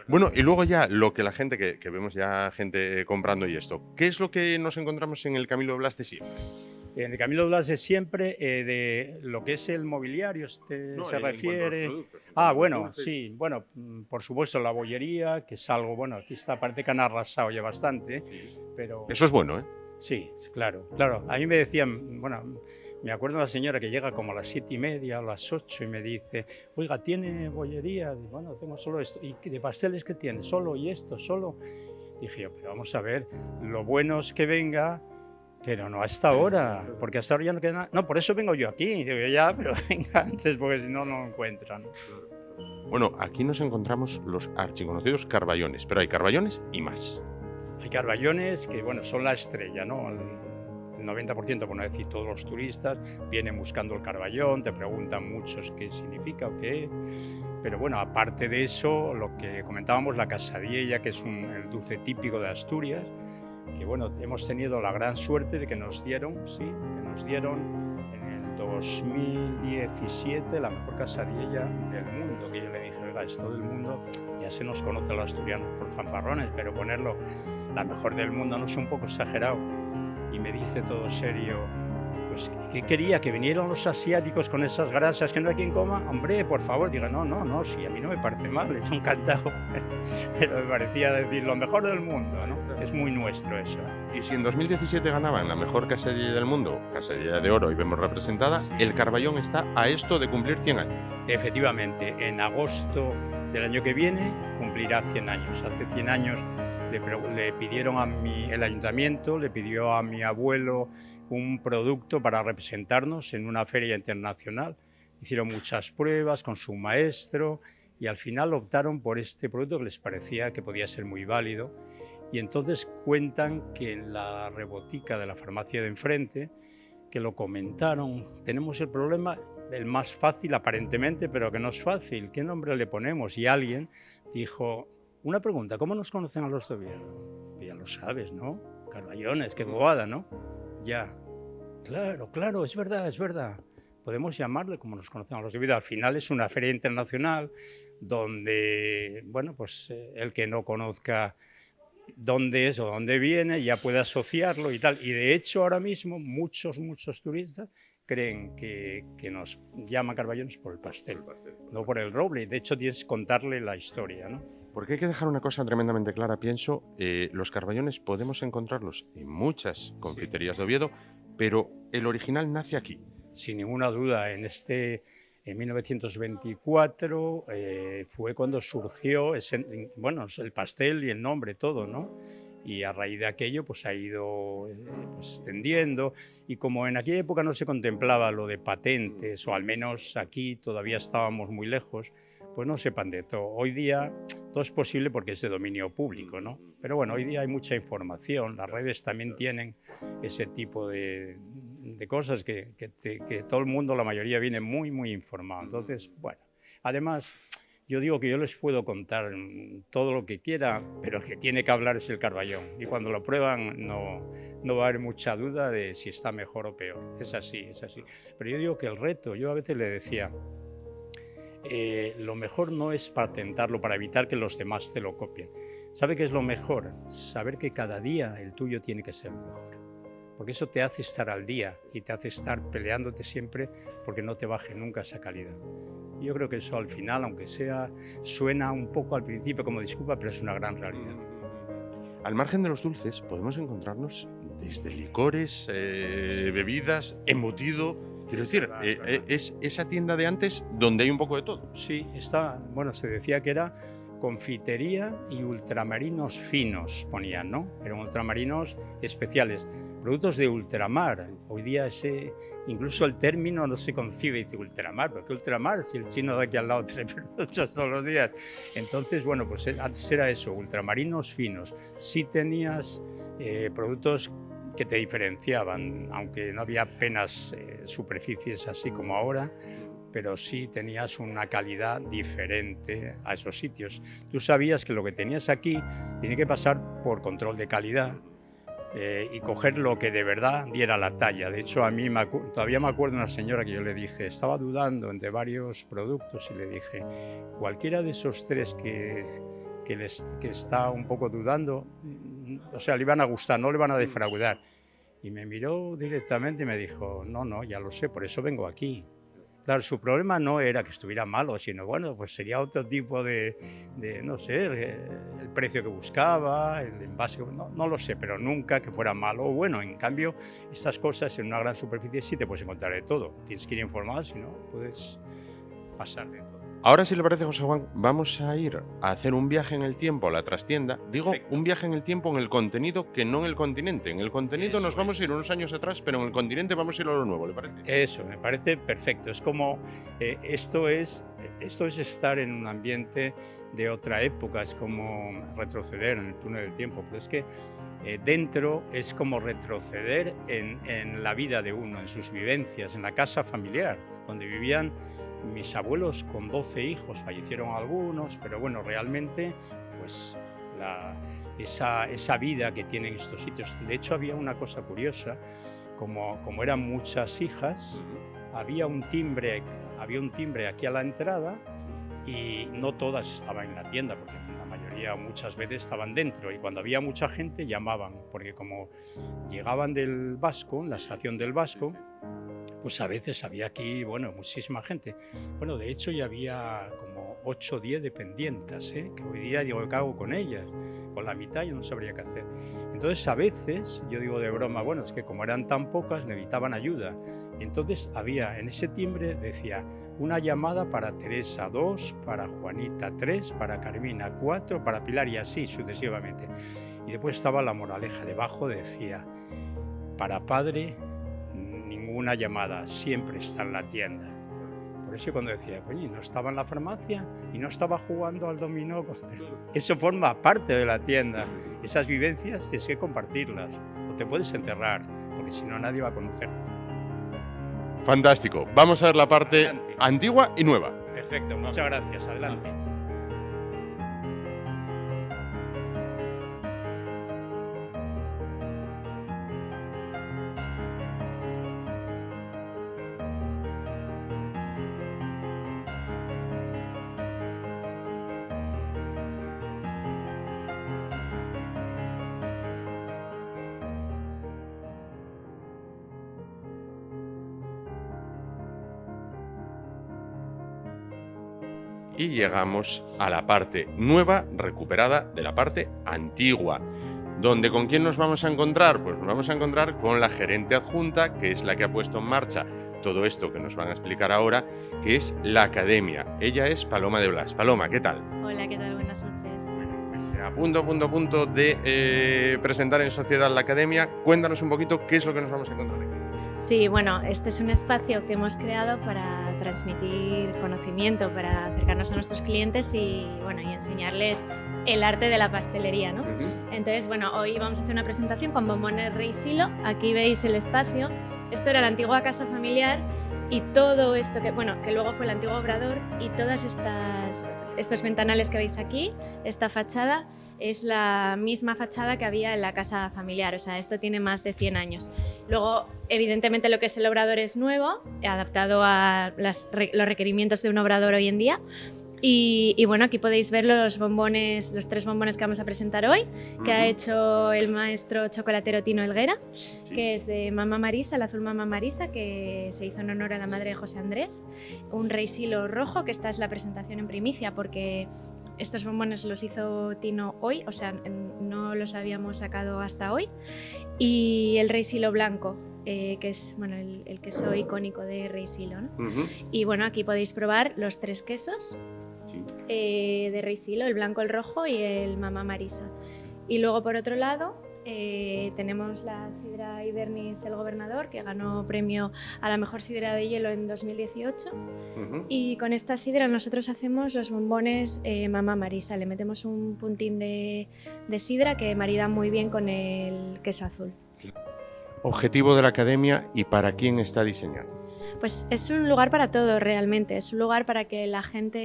Bueno, y luego ya lo que la gente, que vemos ya gente comprando y esto, ¿qué es lo que nos encontramos en el Camilo de Blas de siempre? En el Camilo de Blas de siempre, de lo que es el mobiliario, se refiere. Sí, por supuesto la bollería, que es algo, aquí está, parece que han arrasado ya bastante, pero... Eso es bueno, ¿eh? Sí, claro. A mí me decían, me acuerdo de una señora que llega como a las 7:30 o las 8 y me dice, oiga, ¿tiene bollería? Digo, tengo solo esto. ¿Y de pasteles qué tiene? ¿Solo y esto? ¿Solo? Dije yo, pero vamos a ver, lo bueno es que venga, pero no hasta ahora, porque hasta ahora ya no queda nada. No, por eso vengo yo aquí. Digo, ya, pero venga antes, porque si no, no lo encuentran. Bueno, aquí nos encontramos los archiconocidos carballones, pero hay carballones y más. Hay carballones que, son la estrella, ¿no? El 90%, por no decir todos los turistas, vienen buscando el carballón, te preguntan muchos qué significa o qué es. Pero aparte de eso, lo que comentábamos, la casadilla, que es el dulce típico de Asturias, que hemos tenido la gran suerte de que nos dieron en el 2017 la mejor casadilla del mundo, que yo le dije, oiga, esto del mundo ya se nos conoce a los asturianos por fanfarrones, pero ponerlo la mejor del mundo no es un poco exagerado. Y me dice todo serio, pues, ¿qué quería? ¿Que vinieran los asiáticos con esas grasas que no hay quien coma? Hombre, por favor, diga, no, sí, a mí no me parece mal, me ha encantado, pero me parecía decir lo mejor del mundo, ¿no? Es muy nuestro eso. Y si en 2017 ganaban la mejor casadilla del mundo, casadilla de oro, y vemos representada, el Carballón está a esto de cumplir 100 años. Efectivamente, en agosto del año que viene cumplirá 100 años. Hace 100 años le pidieron el ayuntamiento, le pidió a mi abuelo un producto para representarnos en una feria internacional. Hicieron muchas pruebas con su maestro y al final optaron por este producto que les parecía que podía ser muy válido. Y entonces cuentan que en la rebotica de la farmacia de enfrente, que lo comentaron, tenemos el problema, el más fácil aparentemente, pero que no es fácil, ¿qué nombre le ponemos? Y alguien dijo, una pregunta, ¿cómo nos conocen a los de Oviedo? Ya lo sabes, ¿no? Carballones, qué bobada, ¿no? Ya, claro, es verdad. Podemos llamarle como nos conocen a los de Oviedo. Al final es una feria internacional donde, el que no conozca dónde es o dónde viene ya puede asociarlo y tal. Y de hecho ahora mismo muchos turistas creen que nos llaman carballones por el pastel, no por el roble. De hecho tienes que contarle la historia, ¿no? Porque hay que dejar una cosa tremendamente clara, pienso, los carballones podemos encontrarlos en muchas confiterías de Oviedo, pero el original nace aquí. Sin ninguna duda, en este En 1924 fue cuando surgió el pastel y el nombre, todo, ¿no? Y a raíz de aquello pues ha ido pues, extendiendo, y como en aquella época no se contemplaba lo de patentes, o al menos aquí todavía estábamos muy lejos, pues no se patentó. Hoy día todo es posible porque es de dominio público, ¿no? Pero bueno, hoy día hay mucha información, las redes también tienen ese tipo de cosas que todo el mundo, la mayoría, viene muy, muy informado. Entonces, bueno, además, yo digo que yo les puedo contar todo lo que quiera, pero el que tiene que hablar es el Carballón. Y cuando lo prueban no va a haber mucha duda de si está mejor o peor. Es así, es así. Pero yo digo que el reto, yo a veces le decía, lo mejor no es patentarlo para evitar que los demás te lo copien. ¿Sabe qué es lo mejor? Saber que cada día el tuyo tiene que ser mejor. Porque eso te hace estar al día y te hace estar peleándote siempre porque no te baje nunca esa calidad. Yo creo que eso al final, aunque suena un poco al principio como disculpa, pero es una gran realidad. Al margen de los dulces, podemos encontrarnos desde licores, bebidas, embutido. Quiero decir, es esa tienda de antes donde hay un poco de todo. Sí, se decía que era confitería y ultramarinos finos, ponían, ¿no? Eran ultramarinos especiales, productos de ultramar. Hoy día incluso el término no se concibe, dice ultramar, ¿por qué ultramar? Si el chino de aquí al lado trae productos todos los días. Entonces, bueno, pues antes era eso, ultramarinos finos. Sí tenías productos que te diferenciaban, aunque no había apenas superficies así como ahora, pero sí tenías una calidad diferente a esos sitios. Tú sabías que lo que tenías aquí tenía que pasar por control de calidad y coger lo que de verdad diera la talla. De hecho, a mí todavía me acuerdo de una señora que yo le dije, estaba dudando entre varios productos, y le dije, cualquiera de esos tres que está un poco dudando, o sea, le iban a gustar, no le van a defraudar. Y me miró directamente y me dijo, no, ya lo sé, por eso vengo aquí. Claro, su problema no era que estuviera malo, sino, bueno, pues sería otro tipo de no sé, el precio que buscaba, el envase, no lo sé, pero nunca que fuera malo o bueno. En cambio, estas cosas en una gran superficie sí te puedes encontrar de todo. Tienes que ir informado, si no, puedes pasar de todo. Ahora, si le parece, José Juan, vamos a ir a hacer un viaje en el tiempo a la trastienda. Digo, perfecto. Un viaje en el tiempo en el contenido, que no en el continente. En el contenido nos vamos a ir unos años atrás, pero en el continente vamos a ir a lo nuevo, ¿le parece? Eso, me parece perfecto. Es como, esto es estar en un ambiente de otra época, es como retroceder en el túnel del tiempo, pero es que dentro es como retroceder en la vida de uno, en sus vivencias, en la casa familiar, donde vivían mis abuelos con 12 hijos, fallecieron algunos, pero bueno, realmente pues esa vida que tienen estos sitios. De hecho, había una cosa curiosa, como eran muchas hijas, había un timbre aquí a la entrada, y no todas estaban en la tienda, porque la mayoría muchas veces estaban dentro, y cuando había mucha gente llamaban, porque como llegaban del Vasco, la estación del Vasco, pues a veces había aquí, bueno, muchísima gente. Bueno, de hecho ya había como 8 o 10 dependientes, que hoy día digo, ¿qué hago con ellas? Con la mitad yo no sabría qué hacer. Entonces a veces, yo digo de broma, bueno, es que como eran tan pocas necesitaban ayuda. Y entonces había, en ese timbre decía, una llamada para Teresa, 2, para Juanita, 3, para Carmina, 4, para Pilar, y así sucesivamente. Y después estaba la moraleja, debajo decía, para padre, ninguna llamada, siempre está en la tienda. Por eso cuando decía, coño, no estaba en la farmacia y no estaba jugando al dominó, eso forma parte de la tienda. Esas vivencias tienes que compartirlas, o te puedes encerrar, porque si no nadie va a conocerte. Fantástico. Vamos a ver la parte antigua y nueva. Perfecto, muchas gracias. Adelante. Y llegamos a la parte nueva, recuperada de la parte antigua. ¿Dónde con quién nos vamos a encontrar? Pues nos vamos a encontrar con la gerente adjunta, que es la que ha puesto en marcha todo esto que nos van a explicar ahora, que es la Academia. Ella es Paloma de Blas. Paloma, ¿qué tal? Hola, ¿qué tal? Buenas noches. A punto de presentar en sociedad la Academia. Cuéntanos un poquito qué es lo que nos vamos a encontrar aquí. Sí, bueno, este es un espacio que hemos creado para transmitir conocimiento, para acercarnos a nuestros clientes y, bueno, y enseñarles el arte de la pastelería, ¿no? Entonces, bueno, hoy vamos a hacer una presentación con bombones Rey Silo. Aquí veis el espacio. Esto era la antigua casa familiar y todo esto que luego fue el antiguo obrador, y todas estos ventanales que veis aquí, esta fachada, es la misma fachada que había en la casa familiar, o sea, esto tiene más de 100 años. Luego, evidentemente, lo que es el obrador es nuevo, adaptado a los requerimientos de un obrador hoy en día. Y bueno, aquí podéis ver los bombones, los 3 bombones que vamos a presentar hoy, que ha hecho el maestro chocolatero Tino Helguera, que es de Mamá Marisa, el azul Mamá Marisa, que se hizo en honor a la madre de José Andrés. Un Rey Silo rojo, que esta es la presentación en primicia, porque estos bombones los hizo Tino hoy, o sea, no los habíamos sacado hasta hoy. Y el Rey Silo blanco, que es el queso icónico de Rey Silo, ¿no? Y bueno, aquí podéis probar los 3 quesos de Rey Silo, el blanco, el rojo y el Mamá Marisa. Y luego, por otro lado, tenemos la sidra Ibernis El Gobernador, que ganó premio a la mejor sidra de hielo en 2018. Y con esta sidra nosotros hacemos los bombones Mamá Marisa. Le metemos un puntín de sidra que marida muy bien con el queso azul. Objetivo de la Academia y para quién está diseñado. Pues es un lugar para todos realmente, es un lugar para que la gente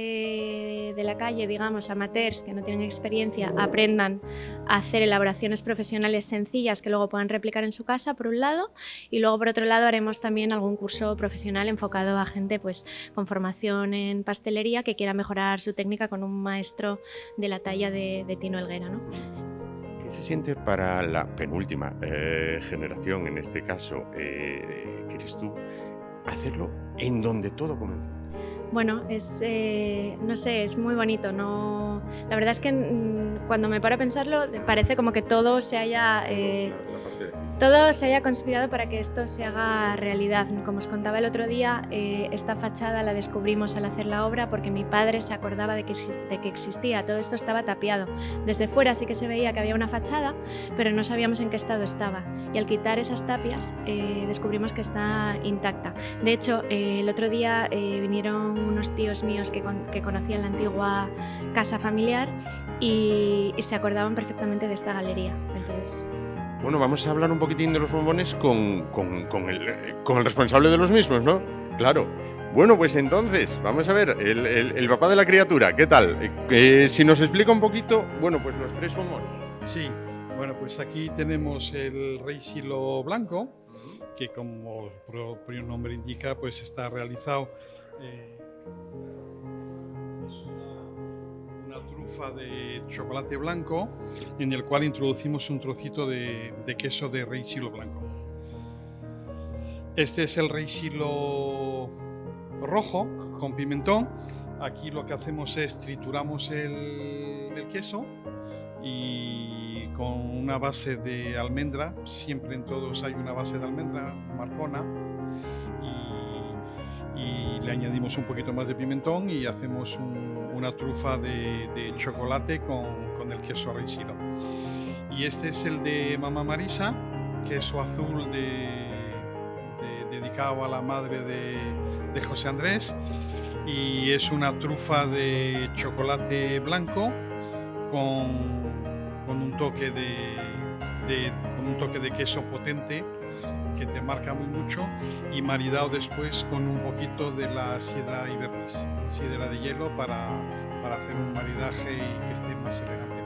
de la calle, digamos, amateurs que no tienen experiencia, aprendan a hacer elaboraciones profesionales sencillas que luego puedan replicar en su casa, por un lado, y luego por otro lado haremos también algún curso profesional enfocado a gente pues con formación en pastelería que quiera mejorar su técnica con un maestro de la talla de Tino Helguera, ¿no? ¿Qué se siente para la penúltima generación, en este caso, que eres tú, hacerlo en donde todo comenzó? Bueno, no sé, es muy bonito. No, la verdad es que cuando me paro a pensarlo, parece como que todo se haya conspirado para que esto se haga realidad. Como os contaba el otro día, esta fachada la descubrimos al hacer la obra porque mi padre se acordaba de que existía. Todo esto estaba tapiado. Desde fuera sí que se veía que había una fachada, pero no sabíamos en qué estado estaba. Y al quitar esas tapias, descubrimos que está intacta. De hecho, el otro día vinieron unos tíos míos que conocían la antigua casa familiar y se acordaban perfectamente de esta galería. Entonces... Bueno, vamos a hablar un poquitín de los bombones con el responsable de los mismos, ¿no? Claro. Bueno, pues entonces, vamos a ver, el papá de la criatura, ¿qué tal? Si nos explica un poquito, bueno, pues los 3 bombones. Sí, bueno, pues aquí tenemos el Rey Silo blanco, que como el propio nombre indica, pues está realizado es una trufa de chocolate blanco en el cual introducimos un trocito de queso de Rey Silo blanco. Este es el Rey Silo rojo con pimentón. Aquí lo que hacemos es trituramos el queso y con una base de almendra, siempre en todos hay una base de almendra marcona, y le añadimos un poquito más de pimentón y hacemos una trufa de chocolate con el queso Rey Silo. Y este es el de Mamá Marisa, queso azul dedicado a la madre de José Andrés, y es una trufa de chocolate blanco con un toque de queso potente que te marca muy mucho, y maridado después con un poquito de la sidra Ibernis, sidra de hielo, para hacer un maridaje y que esté más elegante.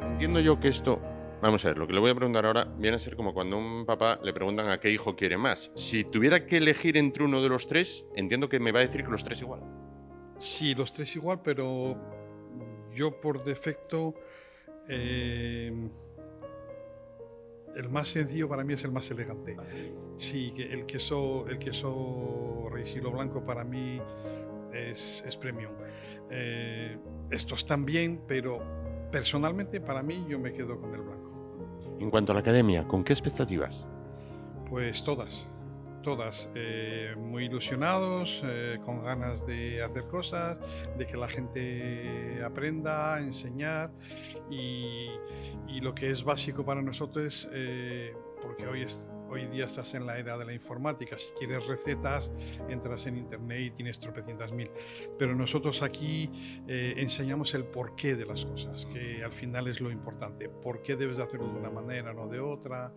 Entiendo yo que esto, vamos a ver, lo que le voy a preguntar ahora viene a ser como cuando a un papá le preguntan a qué hijo quiere más. Si tuviera que elegir entre uno de los 3, entiendo que me va a decir que los 3 igual. Sí, los 3 igual, pero yo por defecto el más sencillo para mí es el más elegante. Sí, que el queso Rey Silo blanco para mí es premium. Estos también, pero personalmente para mí yo me quedo con el blanco. En cuanto a la Academia, ¿con qué expectativas? Pues todas. todas muy ilusionados, con ganas de hacer cosas, de que la gente aprenda a enseñar y lo que es básico para nosotros, porque hoy día estás en la era de la informática, si quieres recetas entras en internet y tienes tropecientas mil, pero nosotros aquí enseñamos el porqué de las cosas, que al final es lo importante, por qué debes de hacerlo de una manera, no de otra,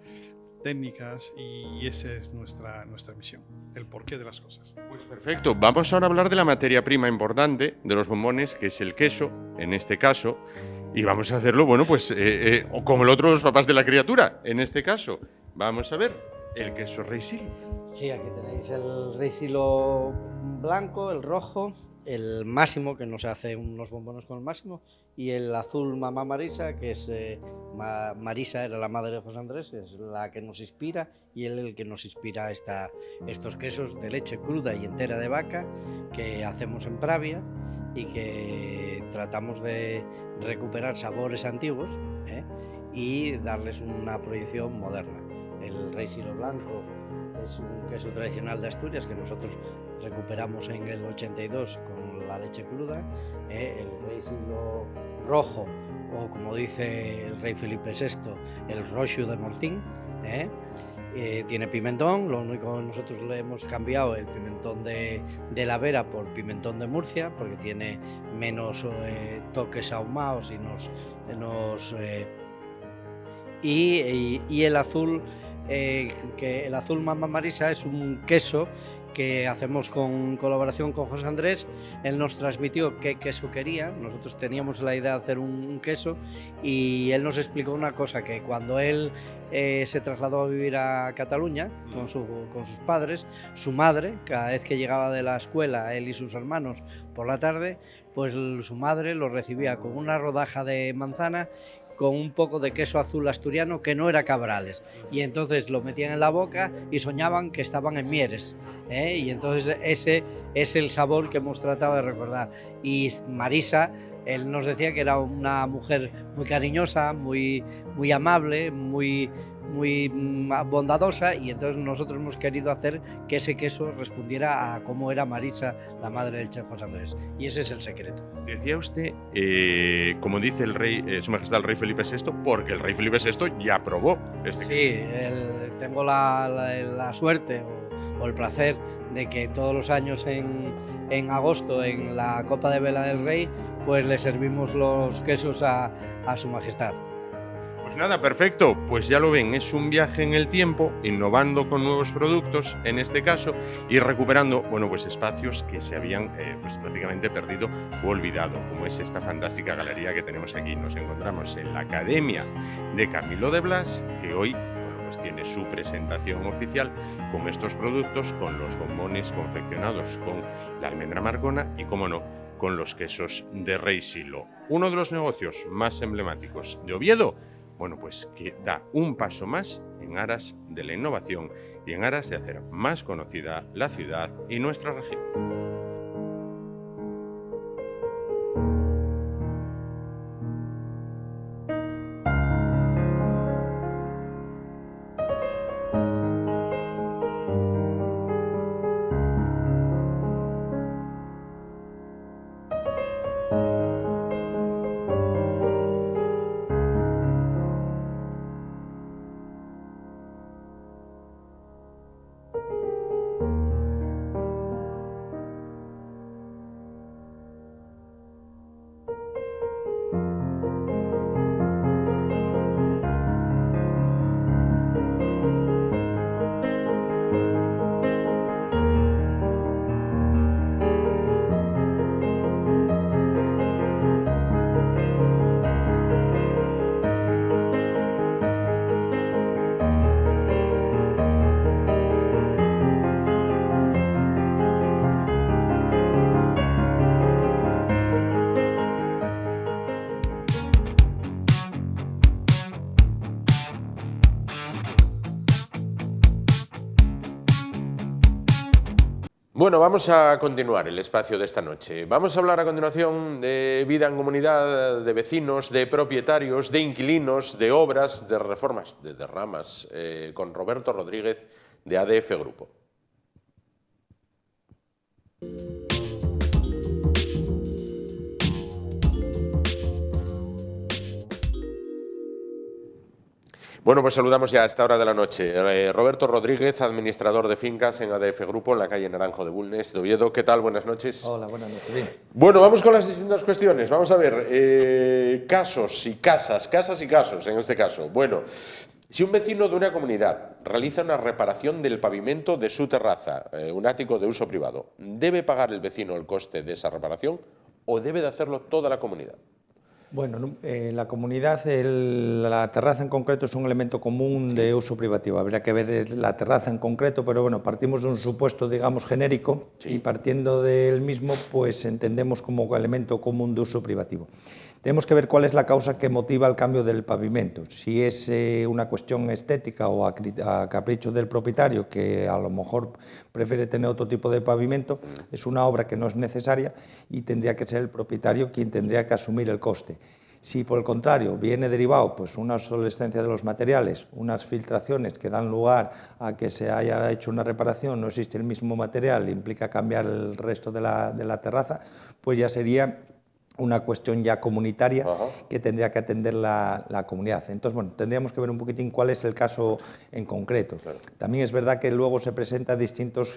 técnicas, y esa es nuestra misión, el porqué de las cosas. Pues perfecto, vamos ahora a hablar de la materia prima importante de los bombones, que es el queso, en este caso, y vamos a hacerlo, bueno, pues como el otro, los papás de la criatura, en este caso. Vamos a ver el queso Rey Silo. Sí, aquí tenéis el Rey Silo blanco, el rojo, el máximo, que nos hace unos bombones con el máximo, y el azul Mamá Marisa, que es Marisa era la madre de José Andrés, es la que nos inspira, y él el que nos inspira estos quesos de leche cruda y entera de vaca que hacemos en Pravia y que tratamos de recuperar sabores antiguos y darles una proyección moderna. El Rey Silo blanco es un queso tradicional de Asturias que nosotros recuperamos en el 82 con la leche cruda. El Rey Silo rojo, o como dice el rey Felipe VI, el Roxo de Morcín, tiene pimentón. Lo único que nosotros le hemos cambiado el pimentón de la Vera por pimentón de Murcia, porque tiene menos toques ahumados y el azul, que el azul Mamá Marisa es un queso que hacemos con colaboración con José Andrés. Él nos transmitió qué queso quería, nosotros teníamos la idea de hacer un queso y él nos explicó una cosa, que cuando él se trasladó a vivir a Cataluña con sus padres, su madre, cada vez que llegaba de la escuela, él y sus hermanos por la tarde, pues su madre lo recibía con una rodaja de manzana con un poco de queso azul asturiano que no era Cabrales, y entonces lo metían en la boca y soñaban que estaban en Mieres, y entonces ese es el sabor que hemos tratado de recordar. Y Marisa, él nos decía que era una mujer muy cariñosa, muy amable, muy bondadosa, y entonces nosotros hemos querido hacer que ese queso respondiera a cómo era Marisa, la madre del chef José Andrés, y ese es el secreto. Decía usted, como dice el rey, Su Majestad el Rey Felipe VI, porque el Rey Felipe VI ya probó este queso. Sí, tengo la suerte o el placer de que todos los años en agosto, en la Copa de Vela del Rey, pues le servimos los quesos a Su Majestad. Pues nada, perfecto, pues ya lo ven, es un viaje en el tiempo, innovando con nuevos productos, en este caso, y recuperando, bueno, pues espacios que se habían pues prácticamente perdido o olvidado, como es esta fantástica galería que tenemos aquí. Nos encontramos en la Academia de Camilo de Blas, que hoy, bueno, pues tiene su presentación oficial con estos productos, con los bombones confeccionados con la almendra marcona y, como no, con los quesos de Rey Silo. Uno de los negocios más emblemáticos de Oviedo, bueno, pues que da un paso más en aras de la innovación y en aras de hacer más conocida la ciudad y nuestra región. Bueno, vamos a continuar el espacio de esta noche. Vamos a hablar a continuación de vida en comunidad, de vecinos, de propietarios, de inquilinos, de obras, de reformas, de derramas, con Roberto Rodríguez de ADF Grupo. Bueno, pues saludamos ya a esta hora de la noche. Roberto Rodríguez, administrador de fincas en ADF Grupo, en la calle Naranjo de Bulnes, de Oviedo. ¿Qué tal? Buenas noches. Hola, buenas noches. Bien. Bueno, vamos con las distintas cuestiones. Vamos a ver, casos y casas y casos en este caso. Bueno, si un vecino de una comunidad realiza una reparación del pavimento de su terraza, un ático de uso privado, ¿debe pagar el vecino el coste de esa reparación o debe de hacerlo toda la comunidad? Bueno, en la comunidad la terraza en concreto es un elemento común de uso privativo. Habría que ver la terraza en concreto, pero bueno, partimos de un supuesto, digamos, genérico y partiendo del mismo, pues entendemos como elemento común de uso privativo. Tenemos que ver cuál es la causa que motiva el cambio del pavimento. Si es una cuestión estética o a capricho del propietario, que a lo mejor prefiere tener otro tipo de pavimento, es una obra que no es necesaria y tendría que ser el propietario quien tendría que asumir el coste. Si por el contrario viene derivado pues una obsolescencia de los materiales, unas filtraciones que dan lugar a que se haya hecho una reparación, no existe el mismo material, implica cambiar el resto de la terraza, pues ya sería una cuestión ya comunitaria que tendría que atender la comunidad. Entonces, bueno, tendríamos que ver un poquitín cuál es el caso en concreto. Claro. También es verdad que luego se presentan distintos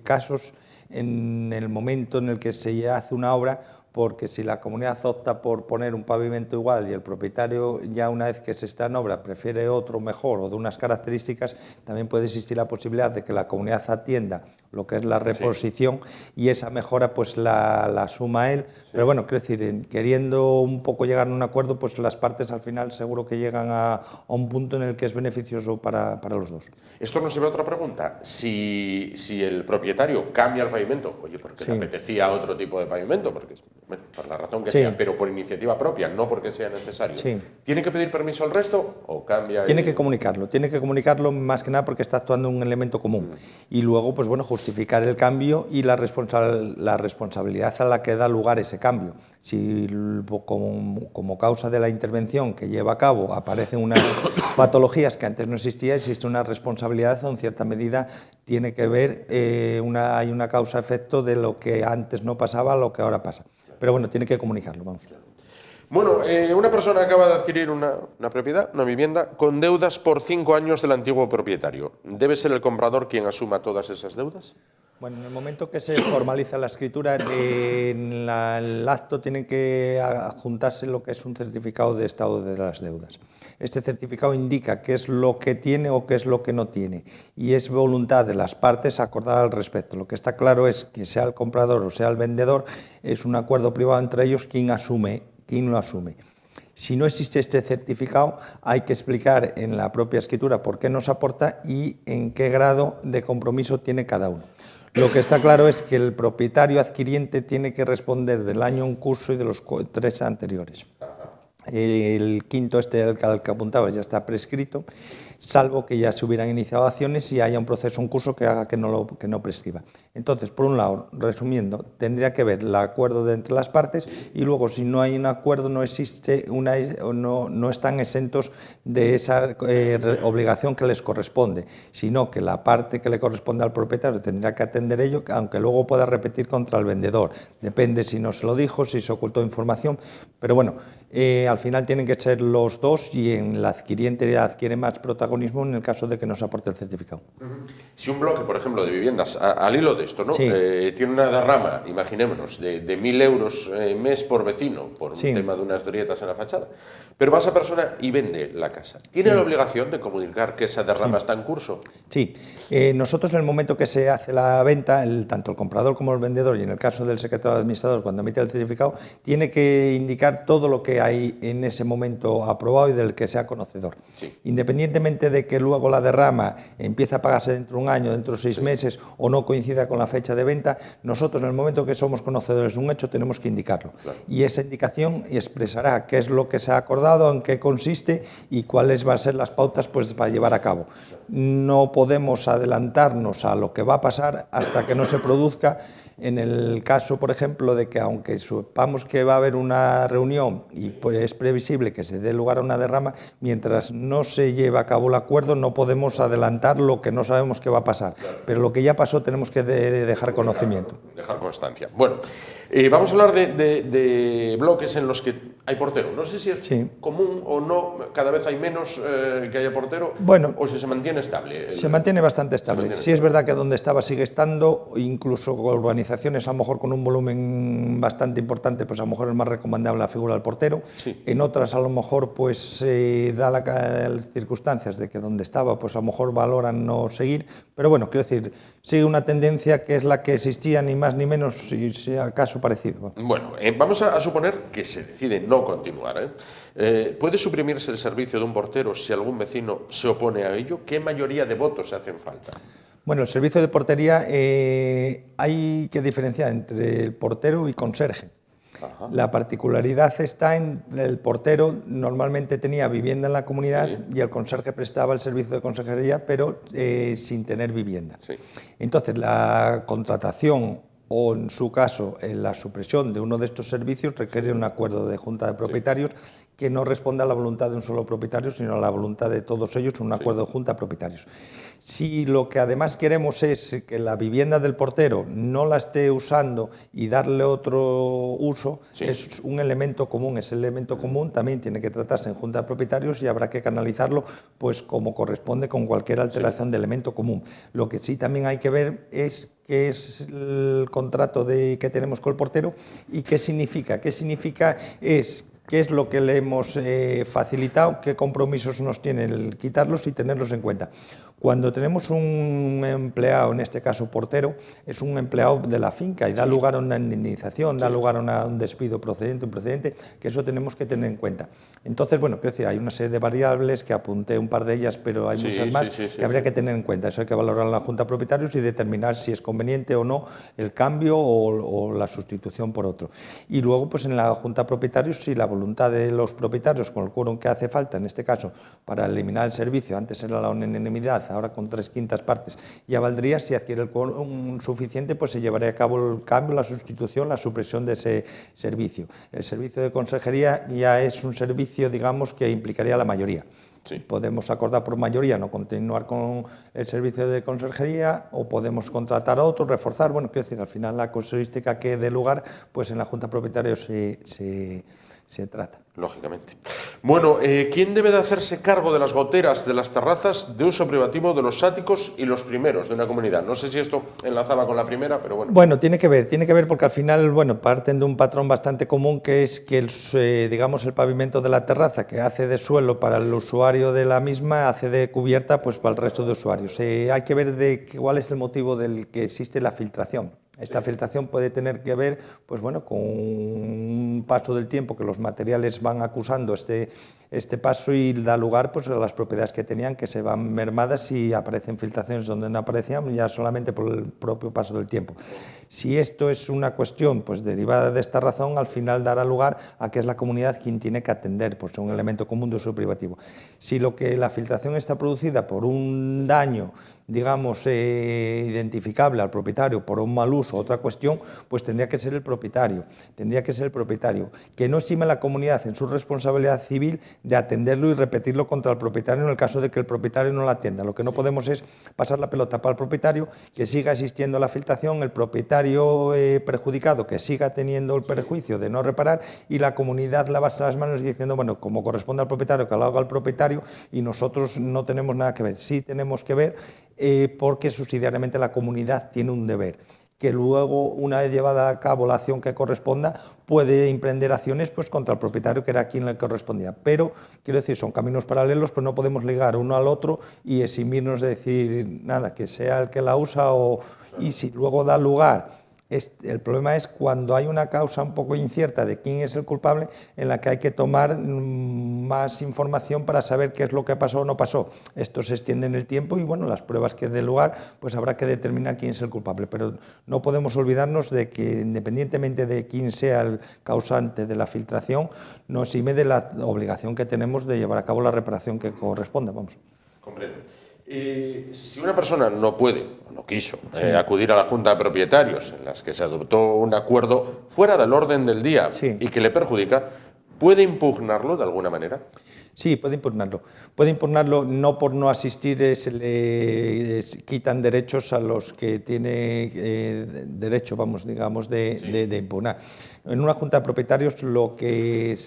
casos en el momento en el que se hace una obra, porque si la comunidad opta por poner un pavimento igual y el propietario ya una vez que se está en obra prefiere otro mejor o de unas características, también puede existir la posibilidad de que la comunidad atienda lo que es la reposición y esa mejora pues la suma él. Pero bueno, quiero decir, queriendo un poco llegar a un acuerdo, pues las partes al final seguro que llegan a un punto en el que es beneficioso para los dos. Esto nos lleva a otra pregunta. Si el propietario cambia el pavimento, oye, porque le apetecía otro tipo de pavimento, porque bueno, por la razón que sea, pero por iniciativa propia, no porque sea necesario, ¿tiene que pedir permiso al resto o cambia? Tiene que comunicarlo más que nada porque está actuando un elemento común. Y luego, pues bueno, justificar el cambio y la responsabilidad a la que da lugar ese cambio. Si como causa de la intervención que lleva a cabo aparecen unas patologías que antes no existían, existe una responsabilidad o en cierta medida tiene que ver, hay una causa-efecto de lo que antes no pasaba a lo que ahora pasa. Pero bueno, tiene que comunicarlo, vamos. Bueno, una persona acaba de adquirir una propiedad, una vivienda, con deudas por 5 años del antiguo propietario. ¿Debe ser el comprador quien asuma todas esas deudas? Bueno, en el momento que se formaliza la escritura, en el acto tiene que adjuntarse lo que es un certificado de estado de las deudas. Este certificado indica qué es lo que tiene o qué es lo que no tiene y es voluntad de las partes acordar al respecto. Lo que está claro es que sea el comprador o sea el vendedor, es un acuerdo privado entre ellos quien lo asume. Si no existe este certificado, hay que explicar en la propia escritura por qué nos aporta y en qué grado de compromiso tiene cada uno. Lo que está claro es que el propietario adquiriente tiene que responder del año en curso y de los 3 anteriores. El quinto al que apuntaba ya está prescrito, salvo que ya se hubieran iniciado acciones y haya un proceso en curso que haga que no prescriba. Entonces, por un lado, resumiendo, tendría que ver el acuerdo entre las partes y luego, si no hay un acuerdo, no están exentos de esa obligación que les corresponde, sino que la parte que le corresponde al propietario tendrá que atender ello, aunque luego pueda repetir contra el vendedor. Depende si no se lo dijo, si se ocultó información, pero bueno, al final tienen que ser los dos y en la adquiriente adquiere más protagonismo en el caso de que nos aporte el certificado. Si un bloque, por ejemplo, de viviendas, al hilo de esto, ¿no? Tiene una derrama, imaginémonos, de 1.000 euros mes por vecino, por un tema de unas grietas en la fachada, pero va esa persona y vende la casa. ¿Tiene la obligación de comunicar que esa derrama está en curso? Sí. Nosotros en el momento que se hace la venta, tanto el comprador como el vendedor, y en el caso del secretario administrador, cuando emite el certificado, tiene que indicar todo lo que hay en ese momento aprobado y del que sea conocedor. Independientemente de que luego la derrama empiece a pagarse dentro de un año, dentro de 6 meses o no coincida con la fecha de venta, nosotros en el momento que somos conocedores de un hecho tenemos que indicarlo. Y esa indicación expresará qué es lo que se ha acordado, en qué consiste y cuáles van a ser las pautas pues, para llevar a cabo. No podemos adelantarnos a lo que va a pasar hasta que no se produzca En el caso, por ejemplo, de que aunque sepamos que va a haber una reunión y pues es previsible que se dé lugar a una derrama, mientras no se lleve a cabo el acuerdo no podemos adelantar lo que no sabemos que va a pasar. Claro. Pero lo que ya pasó tenemos que dejar conocimiento. Dejar constancia. Bueno, vamos a hablar de bloques en los que hay portero. No sé si es común o no, cada vez hay menos que haya portero, bueno, o si se mantiene estable. Se mantiene bastante estable. Sí es verdad que donde estaba sigue estando, incluso urbanizaciones a lo mejor con un volumen bastante importante, pues a lo mejor es más recomendable la figura del portero. Sí. En otras a lo mejor pues da las circunstancias de que donde estaba pues a lo mejor valoran no seguir, pero bueno, quiero decir, sigue una tendencia que es la que existía, ni más ni menos, si sea caso parecido. Bueno, vamos a suponer que se decide no continuar. ¿Puede suprimirse el servicio de un portero si algún vecino se opone a ello? ¿Qué mayoría de votos hacen falta? Bueno, el servicio de portería hay que diferenciar entre el portero y conserje. Ajá. La particularidad está en el portero normalmente tenía vivienda en la comunidad y el conserje prestaba el servicio de conserjería, pero sin tener vivienda. Sí. Entonces, la contratación o, en su caso, la supresión de uno de estos servicios requiere un acuerdo de junta de propietarios que no responde a la voluntad de un solo propietario, sino a la voluntad de todos ellos, un acuerdo de junta de propietarios. Si lo que además queremos es que la vivienda del portero no la esté usando y darle otro uso, es un elemento común. Ese elemento común también tiene que tratarse en junta de propietarios y habrá que canalizarlo pues como corresponde con cualquier alteración de elemento común. Lo que sí también hay que ver es qué es el contrato que tenemos con el portero y qué significa. ¿Qué significa? ¿Qué es lo que le hemos facilitado? ¿Qué compromisos nos tiene el quitarlos y tenerlos en cuenta? Cuando tenemos un empleado, en este caso portero, es un empleado de la finca y da lugar a una indemnización, da lugar a un despido procedente, improcedente, que eso tenemos que tener en cuenta. Entonces, bueno, quiero decir, hay una serie de variables que apunté un par de ellas, pero hay muchas más que habría que tener en cuenta. Eso hay que valorarlo en la Junta de Propietarios y determinar si es conveniente o no el cambio o la sustitución por otro. Y luego, pues en la Junta de Propietarios, si la voluntad de los propietarios con el quórum que hace falta, en este caso, para eliminar el servicio, antes era la unanimidad, ahora con 3/5 partes ya valdría, si adquiere el quórum suficiente, pues se llevaría a cabo el cambio, la sustitución, la supresión de ese servicio. El servicio de conserjería ya es un servicio, digamos, que implicaría a la mayoría. Sí. Podemos acordar por mayoría no continuar con el servicio de conserjería o podemos contratar a otro, reforzar. Bueno, quiero decir, al final la casuística que dé lugar, pues en la Junta de Propietarios se trata. Lógicamente. Bueno, ¿quién debe de hacerse cargo de las goteras de las terrazas de uso privativo de los áticos y los primeros de una comunidad? No sé si esto enlazaba con la primera, pero bueno. Bueno, tiene que ver porque al final, bueno, parten de un patrón bastante común que es que digamos el pavimento de la terraza que hace de suelo para el usuario de la misma, hace de cubierta pues para el resto de usuarios. Hay que ver cuál es el motivo del que existe la filtración. Esta filtración puede tener que ver, pues bueno, con un paso del tiempo que los materiales van acusando este paso y da lugar pues a las propiedades que tenían que se van mermadas y aparecen filtraciones donde no aparecían ya solamente por el propio paso del tiempo. Si esto es una cuestión pues derivada de esta razón, al final dará lugar a que es la comunidad quien tiene que atender, pues un elemento común de uso privativo. Si la filtración está producida por un daño, digamos, identificable al propietario por un mal uso o otra cuestión, pues tendría que ser el propietario, que no exime a la comunidad en su responsabilidad civil de atenderlo y repetirlo contra el propietario en el caso de que el propietario no la atienda. Lo que no podemos es pasar la pelota para el propietario, que siga existiendo la filtración, el propietario perjudicado que siga teniendo el perjuicio de no reparar y la comunidad lavarse las manos diciendo, bueno, como corresponde al propietario, que lo haga el propietario y nosotros no tenemos nada que ver. Sí tenemos que ver porque subsidiariamente la comunidad tiene un deber, que luego, una vez llevada a cabo la acción que corresponda, puede emprender acciones pues, contra el propietario, que era a quien le correspondía. Pero, quiero decir, son caminos paralelos, pues no podemos ligar uno al otro y eximirnos de decir, nada, que sea el que la usa y si luego da lugar. El problema es cuando hay una causa un poco incierta de quién es el culpable, en la que hay que tomar más información para saber qué es lo que pasó o no pasó. Esto se extiende en el tiempo y bueno, las pruebas que dé lugar, pues habrá que determinar quién es el culpable. Pero no podemos olvidarnos de que independientemente de quién sea el causante de la filtración, no exime de la obligación que tenemos de llevar a cabo la reparación que corresponda. Vamos. Comprendo. Si una persona no puede o no quiso acudir a la Junta de Propietarios, en las que se adoptó un acuerdo fuera del orden del día y que le perjudica, ¿puede impugnarlo de alguna manera? Sí, puede impugnarlo. Puede impugnarlo, no por no asistir se le quitan derechos a los que tiene derecho, vamos, digamos, de impugnar. En una junta de propietarios lo que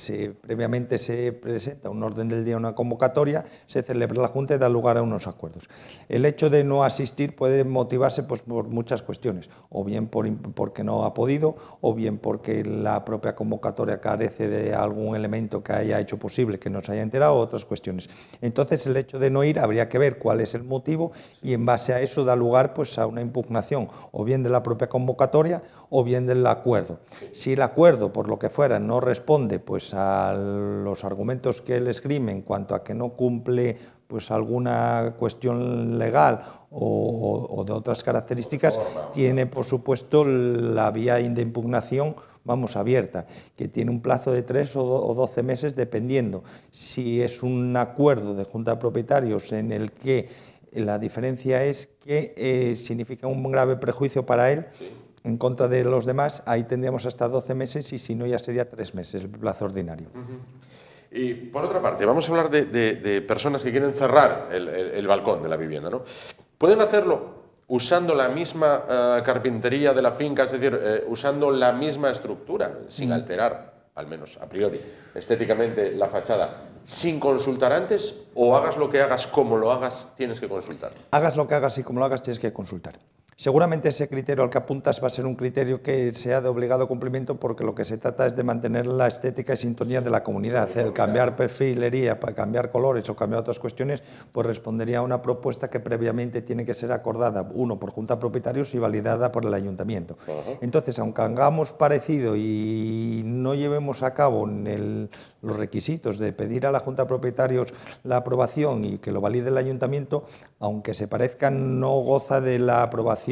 previamente se presenta un orden del día, una convocatoria, se celebra la junta y da lugar a unos acuerdos. El hecho de no asistir puede motivarse pues, por muchas cuestiones, o bien porque no ha podido, o bien porque la propia convocatoria carece de algún elemento que haya hecho posible que no se haya enterado, otras cuestiones. Entonces, el hecho de no ir habría que ver cuál es el motivo y en base a eso da lugar pues, a una impugnación, o bien de la propia convocatoria o bien del acuerdo. Si el acuerdo, por lo que fuera, no responde pues, a los argumentos que él esgrime en cuanto a que no cumple pues, alguna cuestión legal o de otras características, tiene, por supuesto, la vía de impugnación abierta, que tiene un plazo de 3 o 12 meses, dependiendo si es un acuerdo de junta de propietarios en el que la diferencia es que significa un grave perjuicio para él en contra de los demás, ahí tendríamos hasta 12 meses y si no ya sería 3 meses el plazo ordinario. Y por otra parte, vamos a hablar de personas que quieren cerrar el balcón de la vivienda, ¿no? ¿Pueden hacerlo usando la misma carpintería de la finca, es decir, usando la misma estructura, sin alterar, al menos a priori, estéticamente la fachada, sin consultar antes, o hagas lo que hagas, como lo hagas, tienes que consultar? Hagas lo que hagas y como lo hagas, tienes que consultar. Seguramente ese criterio al que apuntas va a ser un criterio que sea de obligado cumplimiento, porque lo que se trata es de mantener la estética y sintonía de la comunidad. El cambiar perfilería para cambiar colores o cambiar otras cuestiones, pues respondería a una propuesta que previamente tiene que ser acordada, uno, por junta de propietarios y validada por el ayuntamiento. Entonces, aunque hagamos parecido y no llevemos a cabo los requisitos de pedir a la junta de propietarios la aprobación y que lo valide el ayuntamiento, aunque se parezca, no goza de la aprobación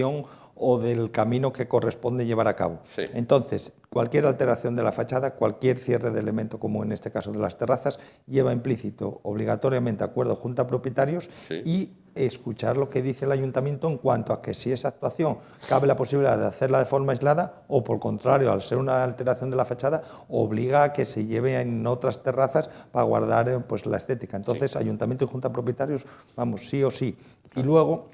o del camino que corresponde llevar a cabo. Sí. Entonces, cualquier alteración de la fachada, cualquier cierre de elemento, como en este caso de las terrazas, lleva implícito obligatoriamente acuerdo junta de propietarios y escuchar lo que dice el ayuntamiento en cuanto a que si esa actuación cabe la posibilidad de hacerla de forma aislada o, por contrario, al ser una alteración de la fachada, obliga a que se lleve en otras terrazas para guardar pues, la estética. Entonces, ayuntamiento y junta de propietarios, vamos, sí o sí. Y luego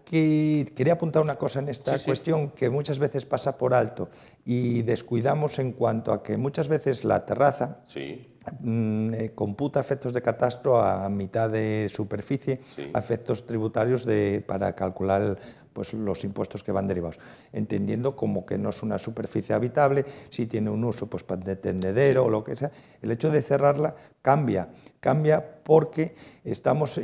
quería apuntar una cosa en esta cuestión que muchas veces pasa por alto y descuidamos en cuanto a que muchas veces la terraza computa efectos de catastro a mitad de superficie, a efectos tributarios para calcular pues, los impuestos que van derivados, entendiendo como que no es una superficie habitable, si tiene un uso pues, de tendedero o lo que sea. El hecho de cerrarla cambia porque estamos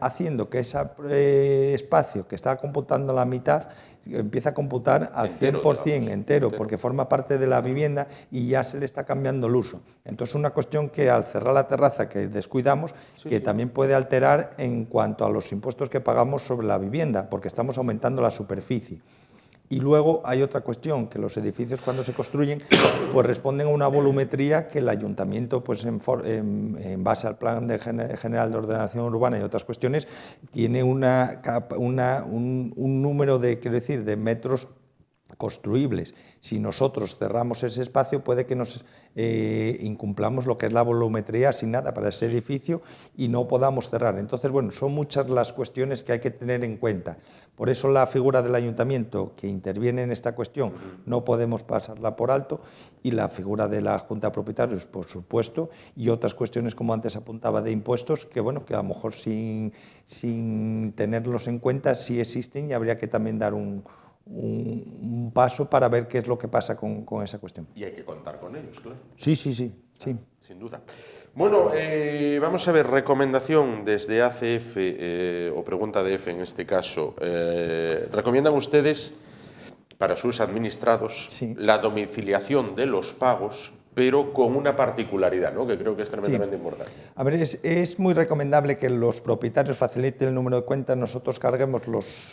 haciendo que ese espacio que está computando la mitad empieza a computar al 100% entero, porque forma parte de la vivienda y ya se le está cambiando el uso. Entonces, una cuestión que al cerrar la terraza que descuidamos, también puede alterar en cuanto a los impuestos que pagamos sobre la vivienda, porque estamos aumentando la superficie. Y luego hay otra cuestión, que los edificios cuando se construyen pues responden a una volumetría que el ayuntamiento, pues en base al Plan General de Ordenación Urbana y otras cuestiones, tiene un número de metros construibles. Si nosotros cerramos ese espacio, puede que nos incumplamos lo que es la volumetría asignada para ese edificio y no podamos cerrar. Entonces, bueno, son muchas las cuestiones que hay que tener en cuenta. Por eso la figura del ayuntamiento que interviene en esta cuestión no podemos pasarla por alto, y la figura de la Junta de Propietarios, por supuesto, y otras cuestiones, como antes apuntaba, de impuestos, que bueno, que a lo mejor sin tenerlos en cuenta sí existen y habría que también dar un paso para ver qué es lo que pasa con esa cuestión. Y hay que contar con ellos, claro. Sí. Sin duda. Bueno, vamos a ver, recomendación desde ACF, o pregunta de F en este caso. ¿Recomiendan ustedes para sus administrados la domiciliación de los pagos, pero con una particularidad, ¿no?, que creo que es tremendamente importante? A ver, es muy recomendable que los propietarios faciliten el número de cuenta, nosotros carguemos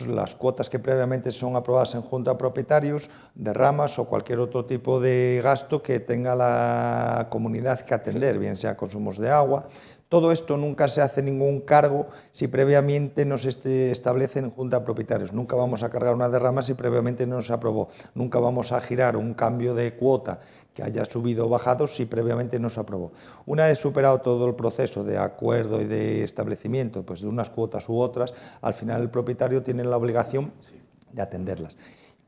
las cuotas que previamente son aprobadas en Junta de Propietarios, derramas o cualquier otro tipo de gasto que tenga la comunidad que atender, bien sea consumos de agua, Todo esto nunca se hace ningún cargo si previamente no se establece en junta de propietarios. Nunca vamos a cargar una derrama si previamente no se aprobó. Nunca vamos a girar un cambio de cuota que haya subido o bajado si previamente no se aprobó. Una vez superado todo el proceso de acuerdo y de establecimiento, pues de unas cuotas u otras, al final el propietario tiene la obligación de atenderlas.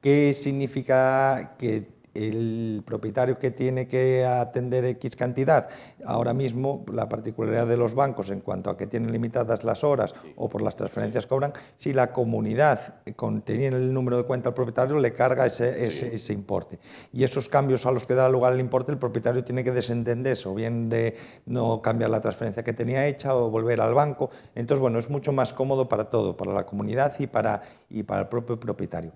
¿Qué significa que el propietario que tiene que atender X cantidad? Ahora mismo la particularidad de los bancos en cuanto a que tienen limitadas las horas o por las transferencias cobran, si la comunidad teniendo el número de cuenta al propietario le carga ese importe. Y esos cambios a los que da lugar el importe, el propietario tiene que desentenderse, o bien de no cambiar la transferencia que tenía hecha o volver al banco. Entonces, bueno, es mucho más cómodo para todo, para la comunidad y para el propio propietario.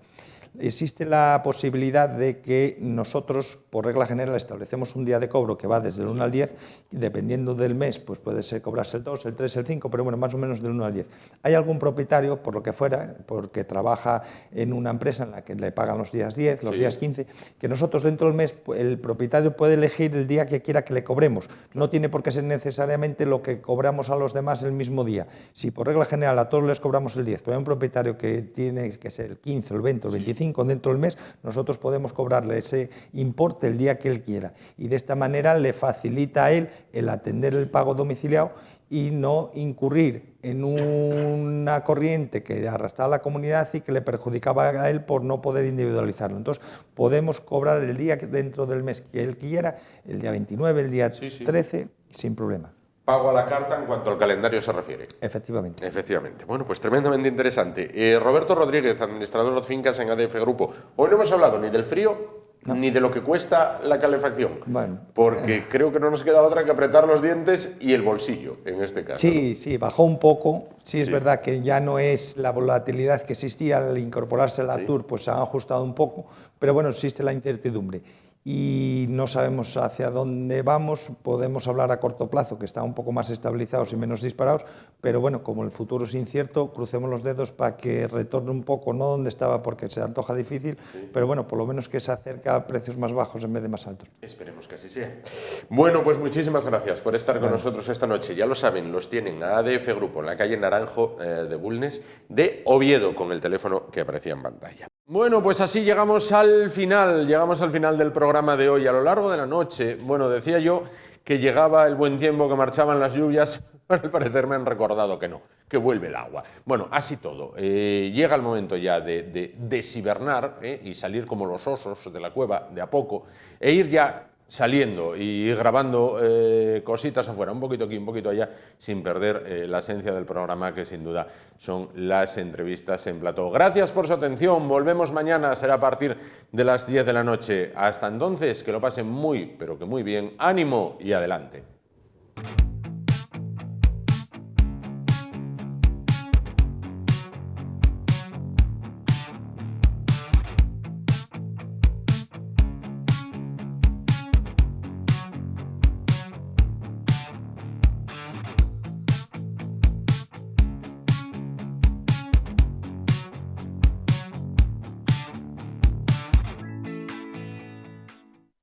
Existe la posibilidad de que nosotros, por regla general, establecemos un día de cobro que va desde el 1 al 10, y dependiendo del mes, pues puede ser cobrarse el 2, el 3, el 5, pero bueno, más o menos del 1 al 10. Hay algún propietario, por lo que fuera, porque trabaja en una empresa en la que le pagan los días 10, los días 15, que nosotros dentro del mes, el propietario puede elegir el día que quiera que le cobremos. No tiene por qué ser necesariamente lo que cobramos a los demás el mismo día. Si por regla general a todos les cobramos el 10, pero hay un propietario que tiene que ser el 15, el 20 o el 25, dentro del mes, nosotros podemos cobrarle ese importe el día que él quiera, y de esta manera le facilita a él el atender el pago domiciliado y no incurrir en una corriente que arrastraba a la comunidad y que le perjudicaba a él por no poder individualizarlo. Entonces podemos cobrar el día dentro del mes que él quiera, el día 29, el día 13, sin problema. Pago a la carta en cuanto al calendario se refiere. Efectivamente. Efectivamente. Bueno, pues tremendamente interesante. Roberto Rodríguez, administrador de fincas en ADF Grupo. Hoy no hemos hablado ni del frío ni de lo que cuesta la calefacción. Bueno, porque creo que no nos queda otra que apretar los dientes y el bolsillo, en este caso. Sí, sí, bajó un poco. Sí, es verdad que ya no es la volatilidad que existía al incorporarse la TUR, pues se ha ajustado un poco, pero bueno, existe la incertidumbre. Y no sabemos hacia dónde vamos. Podemos hablar a corto plazo, que están un poco más estabilizados y menos disparados, pero bueno, como el futuro es incierto, crucemos los dedos para que retorne un poco, no donde estaba porque se antoja difícil, pero bueno, por lo menos que se acerque a precios más bajos en vez de más altos. Esperemos que así sea. Bueno, pues muchísimas gracias por estar con nosotros esta noche. Ya lo saben, los tienen a ADF Grupo en la calle Naranjo de Bulnes de Oviedo, con el teléfono que aparecía en pantalla. Bueno, pues así llegamos al final del programa de hoy. A lo largo de la noche, bueno, decía yo que llegaba el buen tiempo, que marchaban las lluvias, pero al parecer me han recordado que no, que vuelve el agua. Bueno, así todo. Llega el momento ya de deshibernar y salir como los osos de la cueva de a poco e ir ya saliendo y grabando cositas afuera, un poquito aquí, un poquito allá, sin perder la esencia del programa, que sin duda son las entrevistas en plató. Gracias por su atención, volvemos mañana, será a partir de las 10 de la noche. Hasta entonces, que lo pasen muy, pero que muy bien, ánimo y adelante.